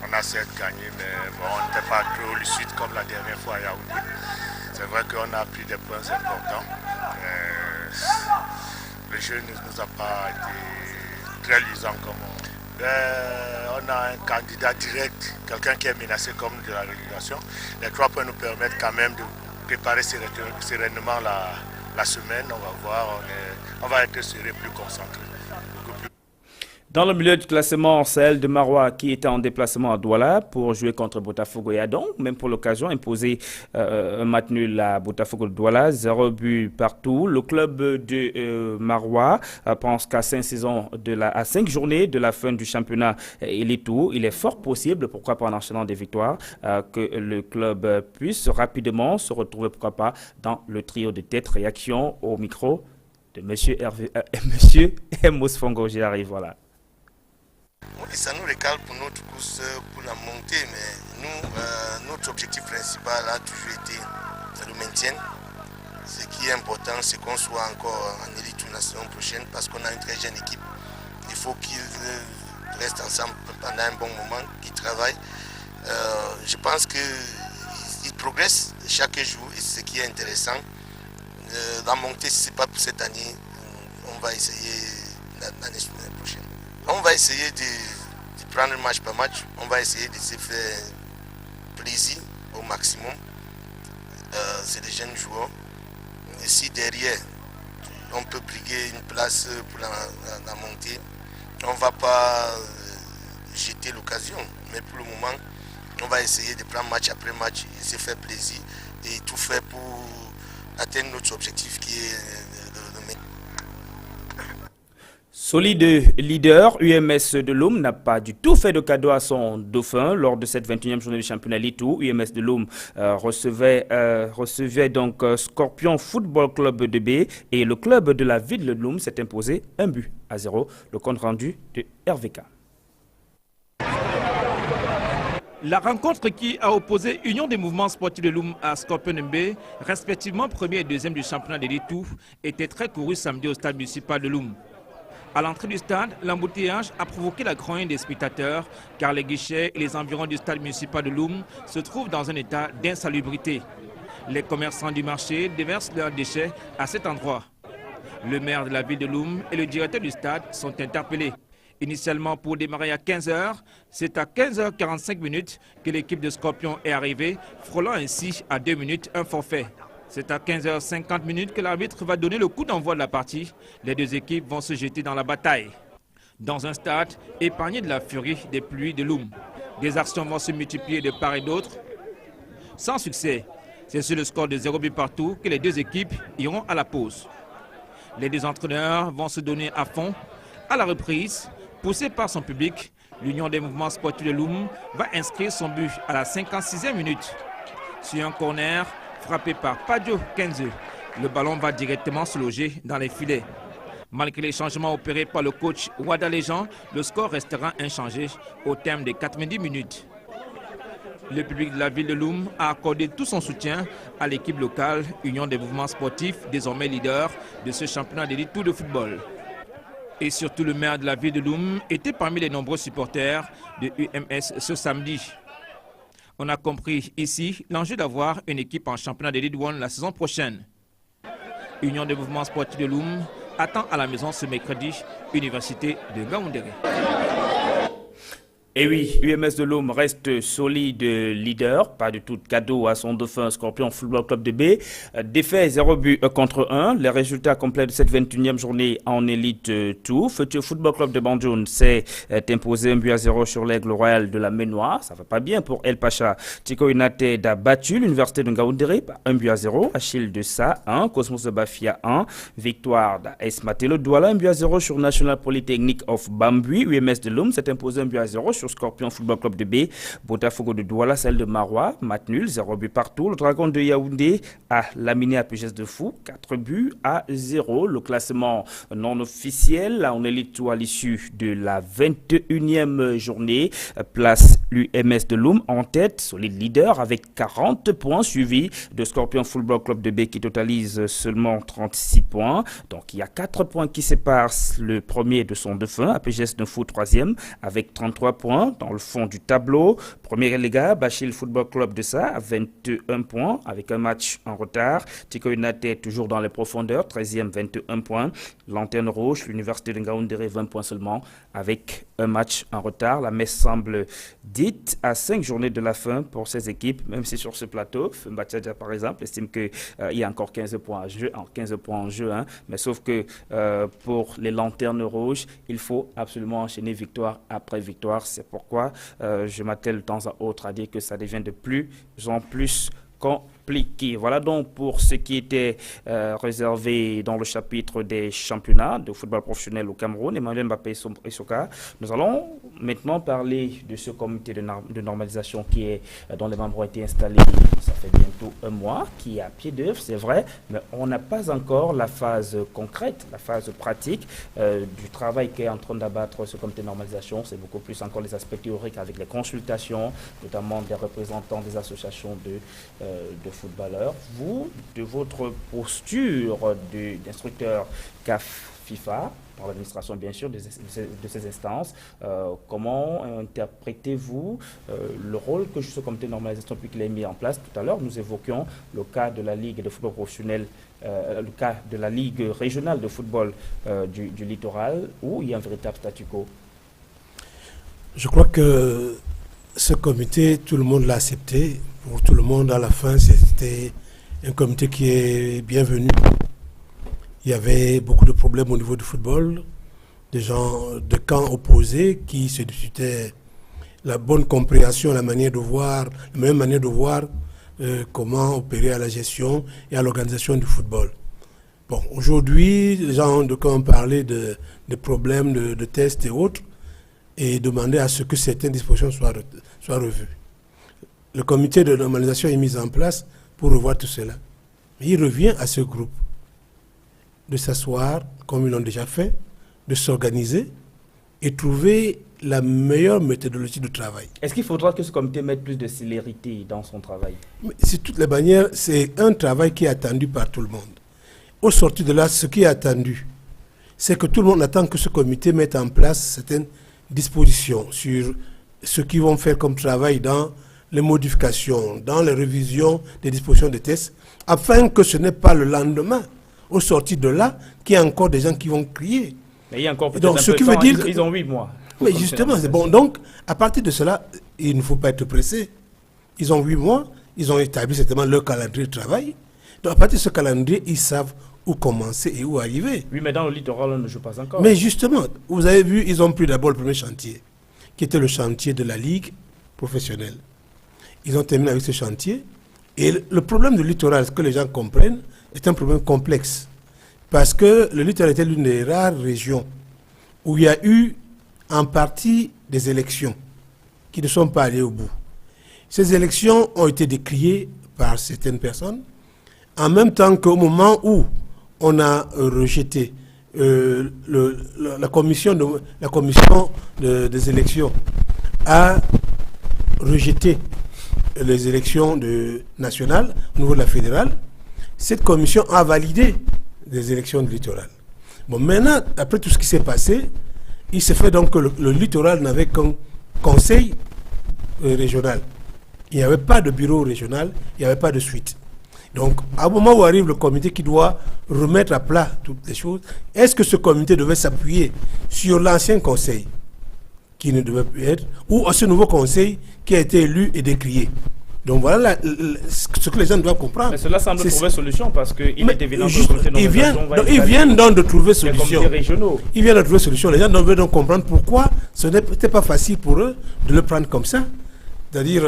On a certes gagné, mais bon, on n'était pas trop lucide comme la dernière fois à Yaoundé. C'est vrai qu'on a pris des points importants. Le jeu ne nous a pas été très luisant comme on a un candidat direct, quelqu'un qui est menacé comme de la régulation. Les 3 points nous permettent quand même de préparer sereinement la semaine. On va voir, on va être serré, plus concentré. Dans le milieu du classement, Sahel de Marois qui était en déplacement à Douala pour jouer contre Botafogo et Adon, même pour l'occasion, imposé un match nul à Botafogo de Douala, 0 but partout. Le club de Marois pense qu'à 5 journées de la fin du championnat Elite Tour, il est fort possible, pourquoi pas en enchaînant des victoires, que le club puisse rapidement se retrouver, pourquoi pas, dans le trio de tête. Réaction au micro de Monsieur Emos Fongo, j'y arrive, voilà. Oui, ça nous recale pour notre course pour la montée, mais nous, notre objectif principal a toujours été le maintien. Ce qui est important, c'est qu'on soit encore en élite la saison prochaine parce qu'on a une très jeune équipe. Il faut qu'ils restent ensemble pendant un bon moment, qu'ils travaillent. Je pense qu'ils progressent chaque jour et c'est ce qui est intéressant. La montée, si ce n'est pas pour cette année, on va essayer l'année prochaine. On va essayer de prendre match par match. On va essayer de se faire plaisir au maximum. C'est des jeunes joueurs. Et si derrière, on peut briguer une place pour la montée, on ne va pas jeter l'occasion. Mais pour le moment, on va essayer de prendre match après match et se faire plaisir et tout faire pour atteindre notre objectif qui est le maintien. Solide leader, UMS de Loum n'a pas du tout fait de cadeau à son dauphin lors de cette 21e journée du championnat Litou. UMS de Loum recevait donc Scorpion Football Club de B et le club de la ville de Loum s'est imposé 1-0. Le compte rendu de RVK. La rencontre qui a opposé Union des mouvements sportifs de Loum à Scorpion MB, respectivement premier et deuxième du championnat de Litou, était très courue samedi au stade municipal de Loum. À l'entrée du stade, l'embouteillage a provoqué la grogne des spectateurs car les guichets et les environs du stade municipal de Loum se trouvent dans un état d'insalubrité. Les commerçants du marché déversent leurs déchets à cet endroit. Le maire de la ville de Loum et le directeur du stade sont interpellés. Initialement pour démarrer à 15h, c'est à 15h45 que l'équipe de Scorpion est arrivée, frôlant ainsi à 2 minutes un forfait. C'est à 15h50 que l'arbitre va donner le coup d'envoi de la partie. Les deux équipes vont se jeter dans la bataille. Dans un stade épargné de la furie des pluies de Loum. Des actions vont se multiplier de part et d'autre. Sans succès, c'est sur le score de 0 but partout que les deux équipes iront à la pause. Les deux entraîneurs vont se donner à fond. À la reprise, poussé par son public, l'Union des mouvements sportifs de Loum va inscrire son but à la 56e minute. Sur un corner, frappé par Padio Kenze. Le ballon va directement se loger dans les filets. Malgré les changements opérés par le coach Wada Lejean, le score restera inchangé au terme des 90 minutes. Le public de la ville de Loum a accordé tout son soutien à l'équipe locale, Union des mouvements sportifs, désormais leader de ce championnat d'élite de football. Et surtout le maire de la ville de Loum était parmi les nombreux supporters de UMS ce samedi. On a compris ici l'enjeu d'avoir une équipe en championnat de Ligue 1 la saison prochaine. Union des mouvements sportifs de Loum attend à la maison ce mercredi, Université de Ngaoundéré. Et oui, UMS de Loum reste solide leader, pas du tout de cadeau à son dauphin Scorpion Football Club de B. Défait 0 but contre 1. Les résultats complets de cette 21e journée en élite tout. Futur Football Club de Banjoun s'est imposé 1-0 sur l'Aigle Royal de la Ménoire. Ça va pas bien pour El Pacha. Tiko United a battu l'Université de Ngaoundéré par 1-0. Achille de Sa 1, Cosmos de Bafia 1. Victoire d'AS Matelo Douala 1-0 sur National Polytechnic of Bambui. UMS de Loum s'est imposé 1-0 sur Scorpion Football Club de B, Botafogo de Douala, celle de Marois, match nul, 0 but partout. Le Dragon de Yaoundé a laminé à Pégès de Fou, 4-0. Le classement non officiel, on est élite à l'issue de la 21e journée, place l'UMS de Loum en tête, solide leader avec 40 points, suivi de Scorpion Football Club de B qui totalise seulement 36 points. Donc il y a 4 points qui séparent le premier de son dauphin, à Pégès de Fou, 3e, avec 33 points. points dans le fond du tableau. Premier relégat, Bachil Football Club de ça, 21 points avec un match en retard. Tico United toujours dans les profondeurs, 13e, 21 points. Lanterne Rouge, l'Université de Ngaoundéré, 20 points seulement avec un match en retard. La messe semble dite à 5 journées de la fin pour ces équipes, même si sur ce plateau, Mbachadja par exemple estime qu'il y a encore 15 points en jeu, hein. Mais sauf que pour les Lanternes Rouges, il faut absolument enchaîner victoire après victoire. C'est pourquoi je m'attelle de temps à autre à dire que ça devient de plus en plus compliqué. Voilà donc pour ce qui était réservé dans le chapitre des championnats de football professionnel au Cameroun. Emmanuel Mbappé et Soka. Nous allons maintenant parler de ce comité de normalisation dont les membres ont été installés, ça fait bientôt un mois, qui est à pied d'œuvre, c'est vrai, mais on n'a pas encore la phase concrète, la phase pratique du travail qui est en train d'abattre ce comité de normalisation. C'est beaucoup plus encore les aspects théoriques avec les consultations, notamment des représentants des associations de footballeurs. Vous, de votre posture d'instructeur CAF FIFA, par l'administration bien sûr de ces instances, comment interprétez-vous le rôle que joue ce comité de normalisation depuis qu'il est mis en place? Tout à l'heure, nous évoquions le cas de la Ligue de football professionnel, le cas de la Ligue régionale de football du littoral, où il y a un véritable statu quo. Je crois que ce comité, tout le monde l'a accepté. Pour tout le monde, à la fin, c'était un comité qui est bienvenu. Il y avait beaucoup de problèmes au niveau du football, des gens de camps opposés qui se disputaient la bonne compréhension, la meilleure manière de voir comment opérer à la gestion et à l'organisation du football. Bon, aujourd'hui, les gens ont parlé de problèmes de tests et autres et demandé à ce que certaines dispositions soient revues. Le comité de normalisation est mis en place pour revoir tout cela. Mais il revient à ce groupe de s'asseoir, comme ils l'ont déjà fait, de s'organiser et trouver la meilleure méthodologie de travail. Est-ce qu'il faudra que ce comité mette plus de célérité dans son travail? De toutes les manières, c'est un travail qui est attendu par tout le monde. Au sortir de là, ce qui est attendu, c'est que tout le monde attend que ce comité mette en place certaines dispositions sur ce qu'ils vont faire comme travail dans les modifications, dans les révisions des dispositions de tests, afin que ce n'est pas le lendemain, au sortir de là, qu'il y a encore des gens qui vont crier. Mais il y a encore peut-être donc, ce qui veut dire ils ont 8 mois. Mais justement, c'est bon. Donc, à partir de cela, il ne faut pas être pressé. Ils ont 8 mois, ils ont établi certainement leur calendrier de travail. Donc, à partir de ce calendrier, ils savent où commencer et où arriver. Oui, mais dans le littoral, on ne joue pas encore. Mais justement, vous avez vu, ils ont pris d'abord le premier chantier, qui était le chantier de la Ligue professionnelle. Ils ont terminé avec ce chantier. Et le problème du littoral, ce que les gens comprennent, est un problème complexe. Parce que le littoral était l'une des rares régions où il y a eu en partie des élections qui ne sont pas allées au bout. Ces élections ont été décriées par certaines personnes, en même temps qu'au moment où on a rejeté la commission des élections a rejeté les élections nationales au niveau de la fédérale, cette commission a validé les élections du littoral. Bon, maintenant, après tout ce qui s'est passé, il s'est fait donc que le littoral n'avait qu'un conseil régional. Il n'y avait pas de bureau régional, il n'y avait pas de suite. Donc, à un moment où arrive le comité qui doit remettre à plat toutes les choses, est-ce que ce comité devait s'appuyer sur l'ancien conseil qui ne devait plus être, ou à ce nouveau conseil qui a été élu et décrié? Donc voilà ce que les gens doivent comprendre. Mais cela semble trouver solution parce qu'il est évident que ils viennent donc de trouver solution. Ils viennent de trouver solution. Les gens doivent donc comprendre pourquoi ce n'était pas facile pour eux de le prendre comme ça. C'est-à-dire,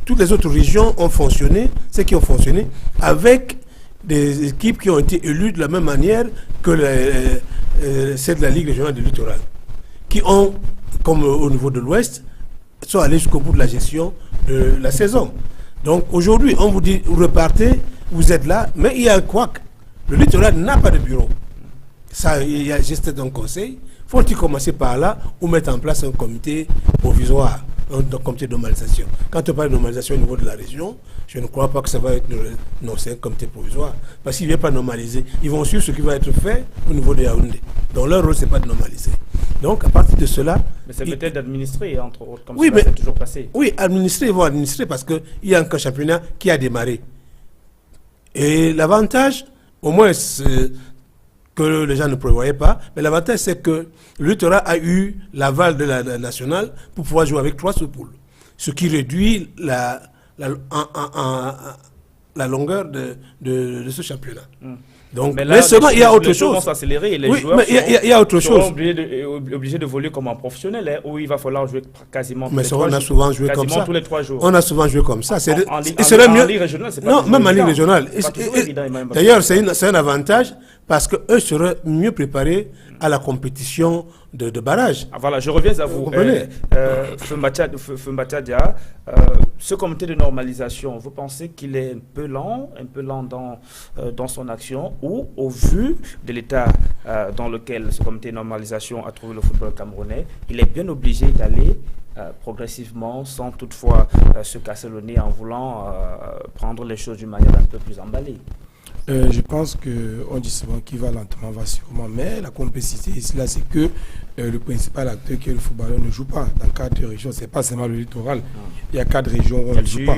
toutes les autres régions ont fonctionné, ceux qui ont fonctionné, avec des équipes qui ont été élues de la même manière que celles de la Ligue régionale du littoral, qui ont, comme au niveau de l'Ouest, sont allés jusqu'au bout de la gestion de la saison. Donc aujourd'hui, on vous dit, vous repartez, vous êtes là, mais il y a un couac. Le littoral n'a pas de bureau. Ça, il y a juste un conseil. Faut-il commencer par là ou mettre en place un comité provisoire, un comité de normalisation? Quand on parle de normalisation au niveau de la région, je ne crois pas que ça va être... Non, c'est un comité provisoire. Parce qu'ils ne viennent pas normaliser. Ils vont suivre ce qui va être fait au niveau de Yaoundé. Donc leur rôle, ce n'est pas de normaliser. Donc, à partir de cela... Mais c'est peut-être d'administrer, entre autres, comme oui, ça, c'est toujours passé. Oui, administrer, ils vont administrer parce qu'il y a un championnat qui a démarré. Et l'avantage, au moins, que les gens ne prévoyaient pas, mais l'avantage, c'est que le Littoral a eu l'aval de la nationale pour pouvoir jouer avec 3 sous-poules. Ce qui réduit la longueur de ce championnat. Donc, mais seulement, il y a autre chose. Vont s'accélérer et les joueurs il y a autre chose. Obligés de voler comme un professionnel, hein, où il va falloir jouer quasiment tous les 3 jours. Mais on a souvent joué comme ça. Tous les 3 jours. On a souvent joué comme ça. En Ligue régionale, c'est pas non, même en Ligue régionale. D'ailleurs, c'est un avantage parce qu'eux seraient mieux préparés à la compétition de barrage. Ah, voilà, je reviens à vous. Fumbacha Dia, ce comité de normalisation, vous pensez qu'il est un peu lent dans son action, ou au vu de l'état dans lequel ce comité de normalisation a trouvé le football camerounais, il est bien obligé d'aller progressivement, sans toutefois se casser le nez en voulant prendre les choses d'une manière un peu plus emballée? Je pense qu'on dit souvent qu'il va lentement, va sûrement, mais la complexité ici, là, c'est que le principal acteur qui est le footballeur ne joue pas dans 4 régions. Ce n'est pas seulement le littoral. Il y a 4 régions où on ne joue pas.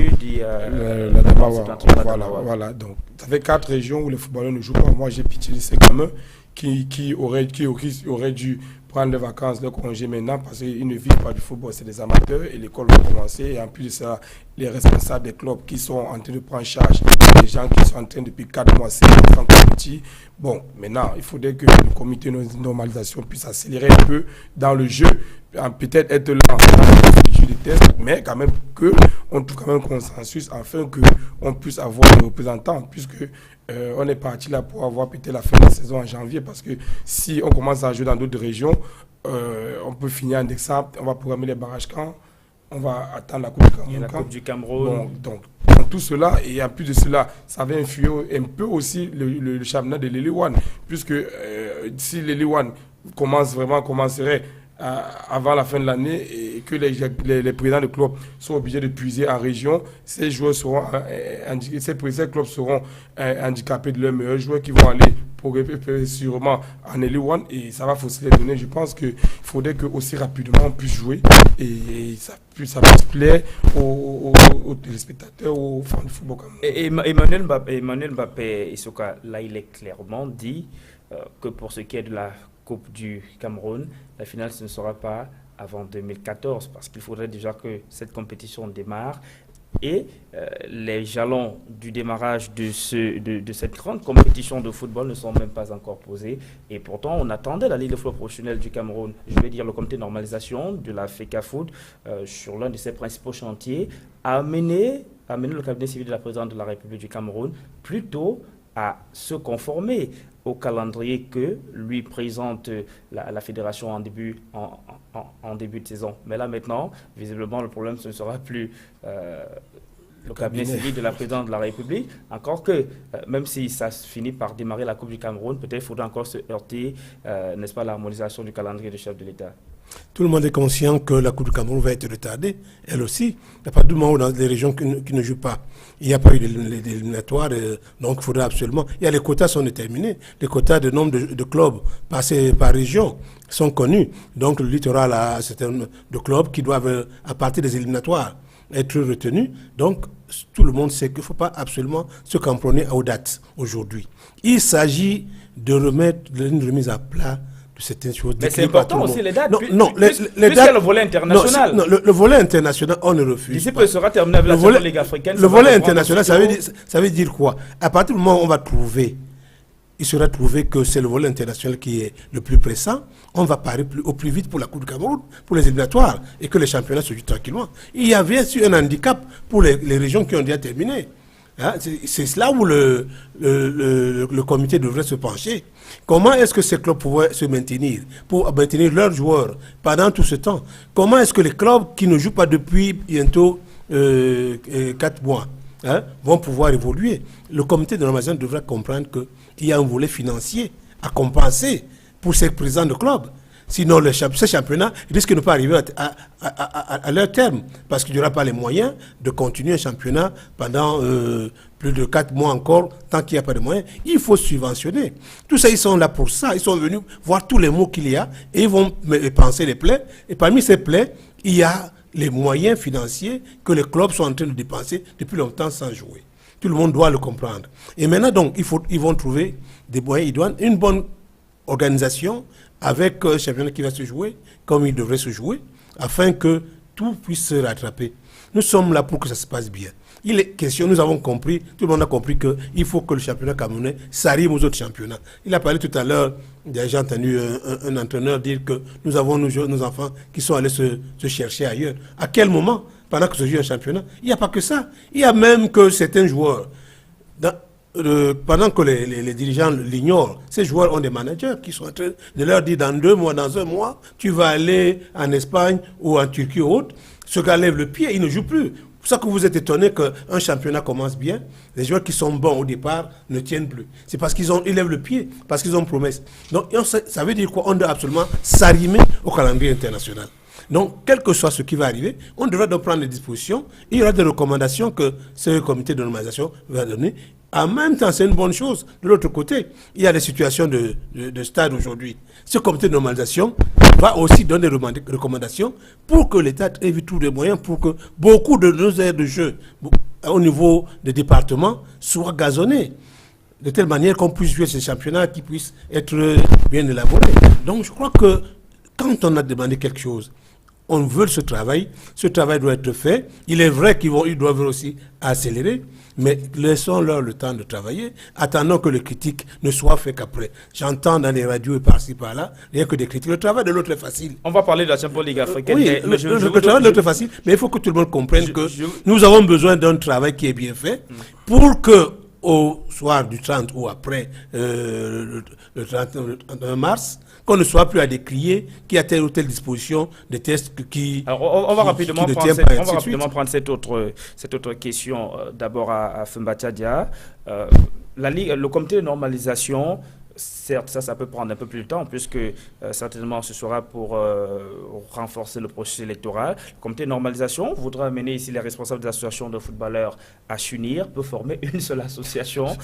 Voilà. Donc, ça fait 4 régions où le footballeur ne joue pas. Moi, j'ai pitié de ces gamins qui auraient dû prendre des vacances, de congé maintenant, parce qu'ils ne vivent pas du football, c'est des amateurs et l'école va commencer. Et en plus de ça, les responsables des clubs qui sont en train de prendre en charge les gens qui sont en train depuis 4 mois, c'est enfants petits. Bon, maintenant, il faudrait que le comité de normalisation puisse accélérer un peu dans le jeu, peut-être être là dans le jeu de test, mais quand même qu'on trouve quand même un consensus afin qu'on puisse avoir des représentants, puisque on est parti là pour avoir peut-être la fin de la saison en janvier, parce que si on commence à jouer dans d'autres régions, on peut finir en décembre, on va programmer les barrages quand on va attendre la Coupe du Cameroun. Donc, dans tout cela, et en plus de cela, ça va influer un peu aussi le championnat de l'Eli One, puisque si l'Eli One commencerait avant la fin de l'année et que les présidents de clubs sont obligés de puiser en région, ces clubs seront handicapés de leurs meilleurs joueurs qui vont aller progresser sûrement en Eli One, et ça va fausser les données. Je pense qu'il faudrait que aussi rapidement on puisse jouer et ça puisse plaire aux téléspectateurs, aux fans de football. Et Emmanuel Mbappé, Issoka, là il est clairement dit que pour ce qui est de la Coupe du Cameroun, la finale ce ne sera pas avant 2014, parce qu'il faudrait déjà que cette compétition démarre, et les jalons du démarrage de cette grande compétition de football ne sont même pas encore posés, et pourtant on attendait la Ligue de football professionnel du Cameroun, je vais dire le comité de normalisation de la FECAFOOT, sur l'un de ses principaux chantiers, à amener le cabinet civil de la présidente de la République du Cameroun plutôt à se conformer au calendrier que lui présente la fédération en début de saison. Mais là maintenant, visiblement, le problème, ce ne sera plus le cabinet civil de la présidente de la République, encore que, même si ça finit par démarrer la Coupe du Cameroun, peut-être faudra encore se heurter, n'est-ce pas, l'harmonisation du calendrier du chef de l'État. Tout le monde est conscient que la Coupe du Cameroun va être retardée, elle aussi. Il n'y a pas de moment où dans les régions qui ne jouent pas. Il n'y a pas eu d'éliminatoire, donc il faudra absolument... Les quotas sont déterminés. Les quotas de nombre de clubs passés par région sont connus. Donc le littoral a un certain nombre de clubs qui doivent, à partir des éliminatoires, être retenus. Donc tout le monde sait qu'il ne faut pas absolument se cramponner aux dates aujourd'hui. Il s'agit de remettre une remise à plat de certaines choses. Mais c'est important aussi les dates. Les dates, le volet international. Le volet international, on ne refuse d'ici pas. peu sera terminé avec la Ligue africaine. Le volet international, ça veut dire quoi? À partir du moment où on va trouver, il sera trouvé que c'est le volet international qui est le plus pressant, on va parer au plus vite pour la Coupe du Cameroun, pour les éliminatoires, et que les championnats se jouent tranquillement. Il y a bien sûr un handicap pour les régions qui ont déjà terminé. Hein, c'est là où le comité devrait se pencher. Comment est-ce que ces clubs pourraient se maintenir pour maintenir leurs joueurs pendant tout ce temps? Comment est-ce que les clubs qui ne jouent pas depuis bientôt 4 mois vont pouvoir évoluer? Le comité de normalisation devrait comprendre qu'il y a un volet financier à compenser pour ces présidents de clubs. Sinon, ces championnats risquent de ne pas arriver à leur terme, parce qu'il n'y aura pas les moyens de continuer un championnat pendant plus de 4 mois encore, tant qu'il n'y a pas de moyens. Il faut subventionner. Tout ça, ils sont là pour ça. Ils sont venus voir tous les maux qu'il y a et ils vont penser les plaies. Et parmi ces plaies, il y a les moyens financiers que les clubs sont en train de dépenser depuis longtemps sans jouer. Tout le monde doit le comprendre. Et maintenant, donc, ils vont trouver des moyens idoines, une bonne organisation avec un championnat qui va se jouer comme il devrait se jouer, afin que tout puisse se rattraper. Nous sommes là pour que ça se passe bien. Il est question, nous avons compris, tout le monde a compris qu'il faut que le championnat camerounais s'arrive aux autres championnats. Il a parlé tout à l'heure, j'ai entendu un entraîneur dire que nous avons nos enfants qui sont allés se chercher ailleurs. À quel moment, pendant que se joue un championnat? Il n'y a pas que ça. Il y a même que certains joueurs, pendant que les dirigeants l'ignorent, ces joueurs ont des managers qui sont en train de leur dire dans 2 mois, dans 1 mois, tu vas aller en Espagne ou en Turquie ou autre. Ce gars lève le pied, il ne joue plus. C'est pour ça que vous êtes étonné qu'un championnat commence bien. Les joueurs qui sont bons au départ ne tiennent plus. C'est parce qu'ils lèvent le pied, parce qu'ils ont promesse. Donc ça veut dire quoi? On doit absolument s'arrimer au calendrier international. Donc, quel que soit ce qui va arriver, on devrait donc prendre des dispositions. Il y aura des recommandations que ce comité de normalisation va donner. En même temps, c'est une bonne chose. De l'autre côté, il y a des situations de stade aujourd'hui. Ce comité de normalisation va aussi donner des recommandations pour que l'État évite tous les moyens pour que beaucoup de nos aires de jeu au niveau des départements soient gazonnés. De telle manière qu'on puisse jouer ces championnats qui puissent être bien élaborés. Donc, je crois que quand on a demandé quelque chose, on veut ce travail doit être fait. Il est vrai qu'ils doivent aussi accélérer, mais laissons-leur le temps de travailler. Attendons que les critiques ne soient faites qu'après. J'entends dans les radios et par-ci, par-là, rien que des critiques. Le travail de l'autre est facile. On va parler de la Champions League africaine. Oui, le travail de l'autre est facile, mais il faut que tout le monde comprenne que nous avons besoin d'un travail qui est bien fait pour que au soir du 30 ou après le 31 mars, qu'on ne soit plus à décrier qu'il y a telle ou telle disposition des tests qui... Alors, on va rapidement prendre cette autre question d'abord à Fumba Tchadia. Le comité de normalisation, certes, ça peut prendre un peu plus de temps, puisque certainement ce sera pour renforcer le processus électoral. Le comité de normalisation voudra amener ici les responsables des associations de footballeurs à s'unir, peut former une seule association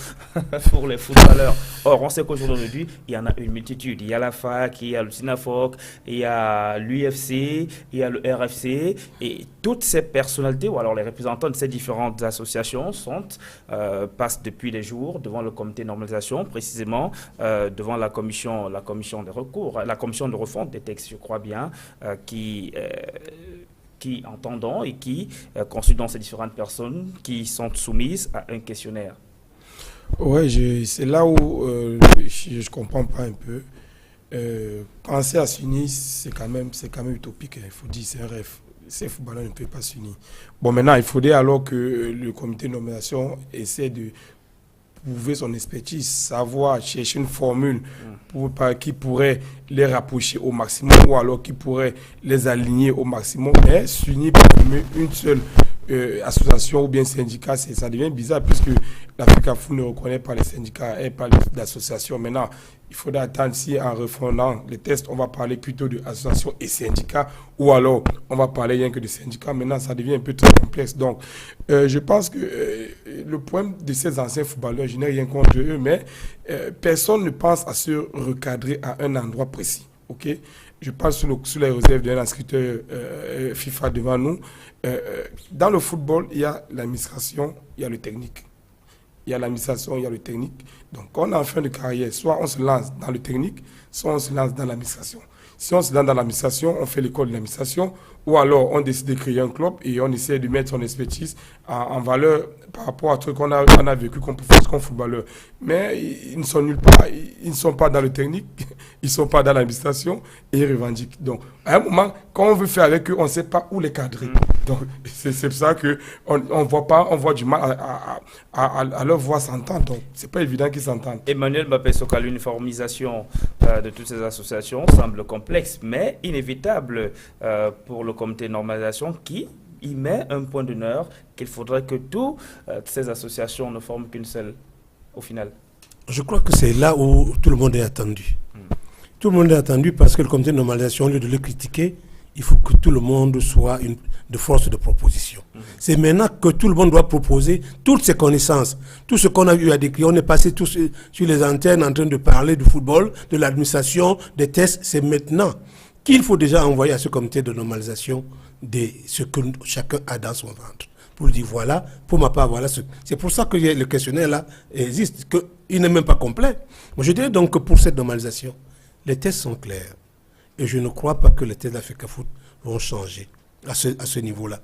pour les footballeurs. Or, on sait qu'aujourd'hui, il y en a une multitude. Il y a la FAC, il y a le SINAFOC, il y a l'UFC, il y a le RFC, et toutes ces personnalités, ou alors les représentants de ces différentes associations, passent depuis des jours devant le comité de normalisation, précisément devant la commission de recours, la commission de refonte des textes, je crois bien, qui entendons et qui consultent ces différentes personnes qui sont soumises à un questionnaire. Oui, c'est là où je ne comprends pas un peu. Penser à s'unir, c'est quand même utopique. Il faut dire, c'est un rêve. Ces footballeurs ne peuvent pas s'unir. Bon, maintenant, il faudrait alors que le comité de nomination essaie de prouver son expertise, savoir chercher une formule qui pourrait les rapprocher au maximum ou alors qui pourrait les aligner au maximum, mais s'unir pour former une seule association ou bien syndicat, ça devient bizarre puisque l'Africafoot ne reconnaît pas les syndicats et pas les associations. Maintenant, il faudra attendre si en refondant les tests, on va parler plutôt d'associations et syndicats ou alors on va parler rien que de syndicats. Maintenant, ça devient un peu très complexe. Donc, je pense que le problème de ces anciens footballeurs, je n'ai rien contre eux, mais personne ne pense à se recadrer à un endroit précis. Okay? Je parle sous les réserves d'un inscripteur FIFA devant nous. Dans le football, il y a l'administration, il y a le technique. Il y a l'administration, il y a le technique. Donc, quand on est en fin de carrière, soit on se lance dans le technique, soit on se lance dans l'administration. Si on se lance dans l'administration, on fait l'école de l'administration, ou alors on décide de créer un club et on essaie de mettre son expertise en valeur par rapport à ce qu'on a vécu comme footballeur. Mais ils ne sont nulle part, ils ne sont pas dans le technique, ils ne sont pas dans l'administration et ils revendiquent. Donc, à un moment, quand on veut faire avec eux, on ne sait pas où les cadrer. Donc, c'est pour ça qu'on voit du mal à leur voir s'entendre. Donc, ce n'est pas évident qu'ils s'entendent. Emmanuel Mbappé-Soka, l'uniformisation de toutes ces associations semble complexe, mais inévitable pour le comité de normalisation qui y met un point d'honneur qu'il faudrait que toutes ces associations ne forment qu'une seule au final. Je crois que c'est là où tout le monde est attendu. Tout le monde est attendu parce que le comité de normalisation, au lieu de le critiquer, il faut que tout le monde soit de force de proposition. C'est maintenant que tout le monde doit proposer toutes ses connaissances, tout ce qu'on a eu à décrire. On est passé tous sur les antennes en train de parler du football, de l'administration, des tests. C'est maintenant qu'il faut déjà envoyer à ce comité de normalisation ce que chacun a dans son ventre. Pour dire voilà, pour ma part, voilà. C'est pour ça que le questionnaire là existe, qu'il n'est même pas complet. Moi, je dirais donc que pour cette normalisation, les tests sont clairs. Et je ne crois pas que les tests d'Africa Foot vont changer à ce niveau-là.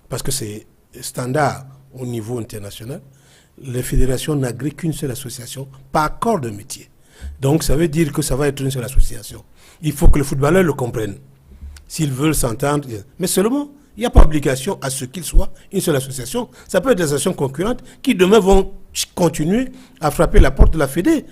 Parce que c'est standard au niveau international. Les fédérations n'agréent qu'une seule association par corps de métier. Donc ça veut dire que ça va être une seule association. Il faut que les footballeurs le comprennent. S'ils veulent s'entendre. Mais seulement, il n'y a pas obligation à ce qu'il soit une seule association. Ça peut être des associations concurrentes qui demain vont continuer à frapper la porte de la Fédé.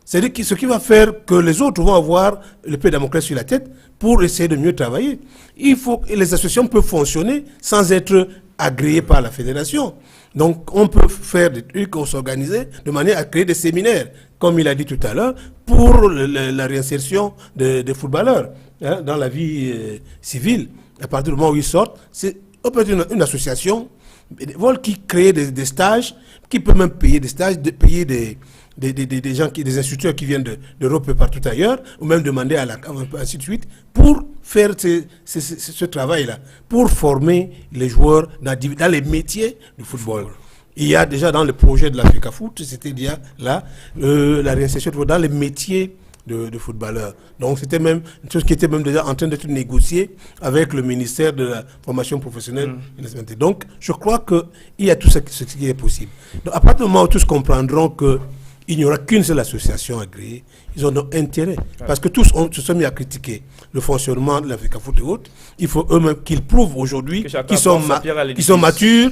C'est-à-dire ce qui va faire que les autres vont avoir le pied Damoclès sur la tête pour essayer de mieux travailler. Il faut que les associations peuvent fonctionner sans être agréées par la fédération. Donc on peut faire des trucs, on s'organiser de manière à créer des séminaires, comme il a dit tout à l'heure, pour la réinsertion des footballeurs dans la vie civile. À partir du moment où ils sortent, on peut être une association qui crée des stages, qui peut même payer des stages, payer des gens, des instructeurs qui viennent d'Europe et partout ailleurs, ou même demander ainsi de suite, pour faire ce travail-là, pour former les joueurs dans les métiers du football. Il y a déjà dans le projet de l'Africa Foot, c'était déjà là, la réinsertion dans les métiers de footballeurs. Donc c'était même une chose qui était même déjà en train d'être négociée avec le ministère de la formation professionnelle. Donc je crois qu'il y a tout ce qui est possible. Donc à partir du moment où tous comprendront qu'il n'y aura qu'une seule association agréée, ils ont donc intérêt. Parce que tous se sont mis à critiquer le fonctionnement de l'Africa Foot et autres. Il faut eux-mêmes qu'ils prouvent aujourd'hui qu'ils sont matures,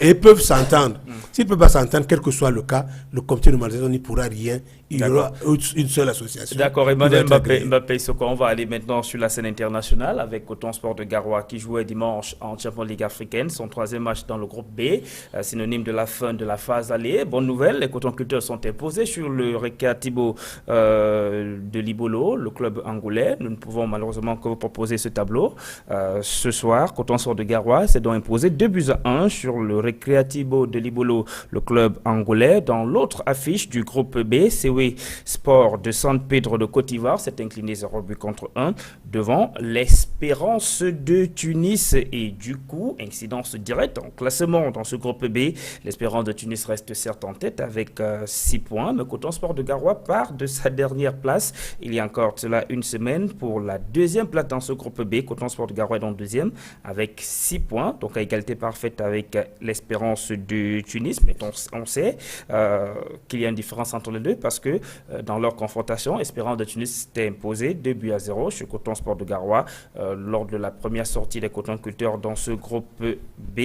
et peuvent s'entendre. S'ils ne peuvent pas s'entendre, quel que soit le cas, le comité de normalisation n'y pourra rien. Il y aura une seule association. D'accord, Emmanuel Mbappé Soko, on va aller maintenant sur la scène internationale avec Coton Sport de Garoua qui jouait dimanche en Champions League africaine, son 3e match dans le groupe B, synonyme de la fin de la phase aller. Bonne nouvelle, les Coton Culteurs sont imposés sur le Recreativo de Libolo, le club angolais. Nous ne pouvons malheureusement que vous proposer ce tableau. Ce soir, Coton Sport de Garoua s'est donc imposé 2-1 sur le Recreativo de Libolo, le club angolais. Dans l'autre affiche du groupe B, CW Sport de San Pedro de Côte d'Ivoire s'est incliné 0-1 devant l'Espérance de Tunis. Et du coup, incidence directe en classement dans ce groupe B. L'Espérance de Tunis reste certes en tête avec 6 points, mais Coton Sport de Garoua part de sa dernière place il y a encore cela une semaine pour la 2e place dans ce groupe B. Coton Sport de Garoua est dans le 2e avec 6 points, donc à égalité parfaite avec l'Espérance de Tunis. Mais on sait qu'il y a une différence entre les deux parce que dans leur confrontation, Espérance de Tunis s'était imposé 2-0 sur Coton Sport de Garoua lors de la première sortie des Coton Culteurs dans ce groupe B.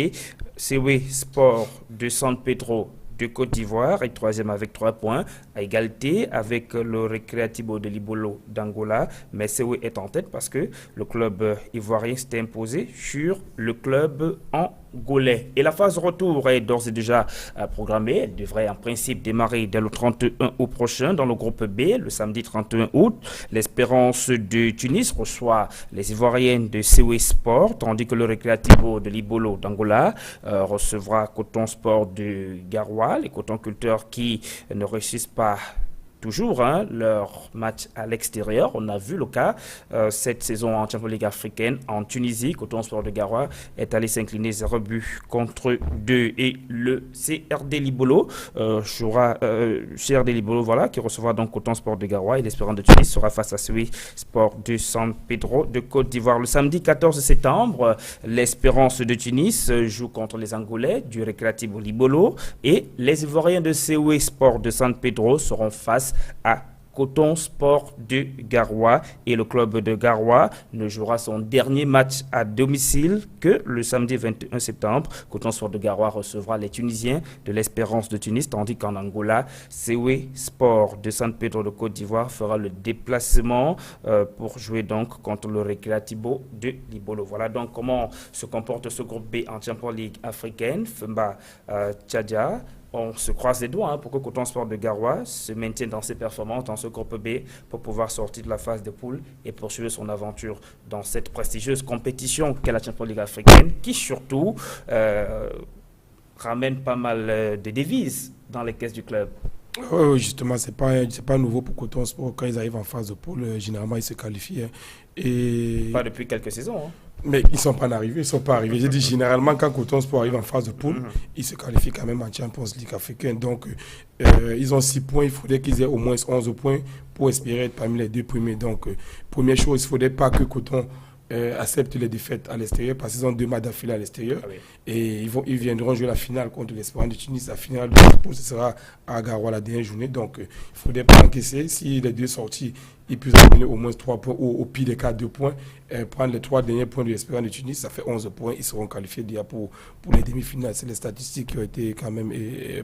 CW Sport de San Pedro de Côte d'Ivoire est 3e avec 3 points, à égalité avec le Recreativo de Libolo d'Angola, mais CW est en tête parce que le club ivoirien s'est imposé sur le club angolais. Et la phase retour est d'ores et déjà programmée. Elle devrait en principe démarrer dès le 31 août prochain dans le groupe B, le samedi 31 août. L'Espérance de Tunis reçoit les Ivoiriennes de CW Sport, tandis que le Recreativo de Libolo d'Angola recevra Coton Sport de Garoua. Les Coton Culteurs qui ne réussissent pas toujours leur match à l'extérieur. On a vu le cas cette saison en Champions League africaine en Tunisie. Coton Sport de Garoua est allé s'incliner 0-2 et le CRD Libolo voilà, qui recevra donc Coton Sport de Garoua, et l'Espérance de Tunis sera face à celui Sport de San Pedro de Côte d'Ivoire. Le samedi 14 septembre, l'Espérance de Tunis joue contre les Angolais du Recreativo Libolo et les Ivoiriens de CW Sport de San Pedro seront face à Coton Sport de Garoua, et le club de Garoua ne jouera son dernier match à domicile que le samedi 21 septembre. Coton Sport de Garoua recevra les Tunisiens de l'Espérance de Tunis, tandis qu'en Angola, CW Sport de San Pedro de Côte d'Ivoire fera le déplacement pour jouer donc contre le Recreativo de Libolo. Voilà donc comment se comporte ce groupe B en Champions League africaine. Femba Tchadja, On se croise les doigts pour que Coton Sport de Garoua se maintienne dans ses performances dans ce groupe B pour pouvoir sortir de la phase de poule et poursuivre son aventure dans cette prestigieuse compétition qu'est la Champions League africaine, qui surtout ramène pas mal de devises dans les caisses du club. Oui, justement, c'est pas nouveau pour Coton Sport. Quand ils arrivent en phase de poule, généralement, ils se qualifient. Et... Pas depuis quelques saisons. Mais ils ne sont pas arrivés. J'ai dit, généralement, quand Coton Sport arrive en phase de poule, ils se qualifient quand même en Champions League africaine. Donc, ils ont 6 points. Il faudrait qu'ils aient au moins 11 points pour espérer être parmi les 2 premiers. Donc, première chose, il ne faudrait pas que Coton acceptent les défaites à l'extérieur parce qu'ils ont 2 matchs d'affilée à l'extérieur. Et ils viendront jouer la finale contre l'Espérance de Tunis. La finale de la poule, ce sera à Garoua la dernière journée. Donc, il ne faudrait pas encaisser. Si les 2 sorties, ils peuvent amener au moins 3 points ou au pire des cas 2 points. Prendre les 3 derniers points de l'Espérance de Tunis, ça fait 11 points. Ils seront qualifiés déjà pour les demi-finales. C'est les statistiques qui ont été quand même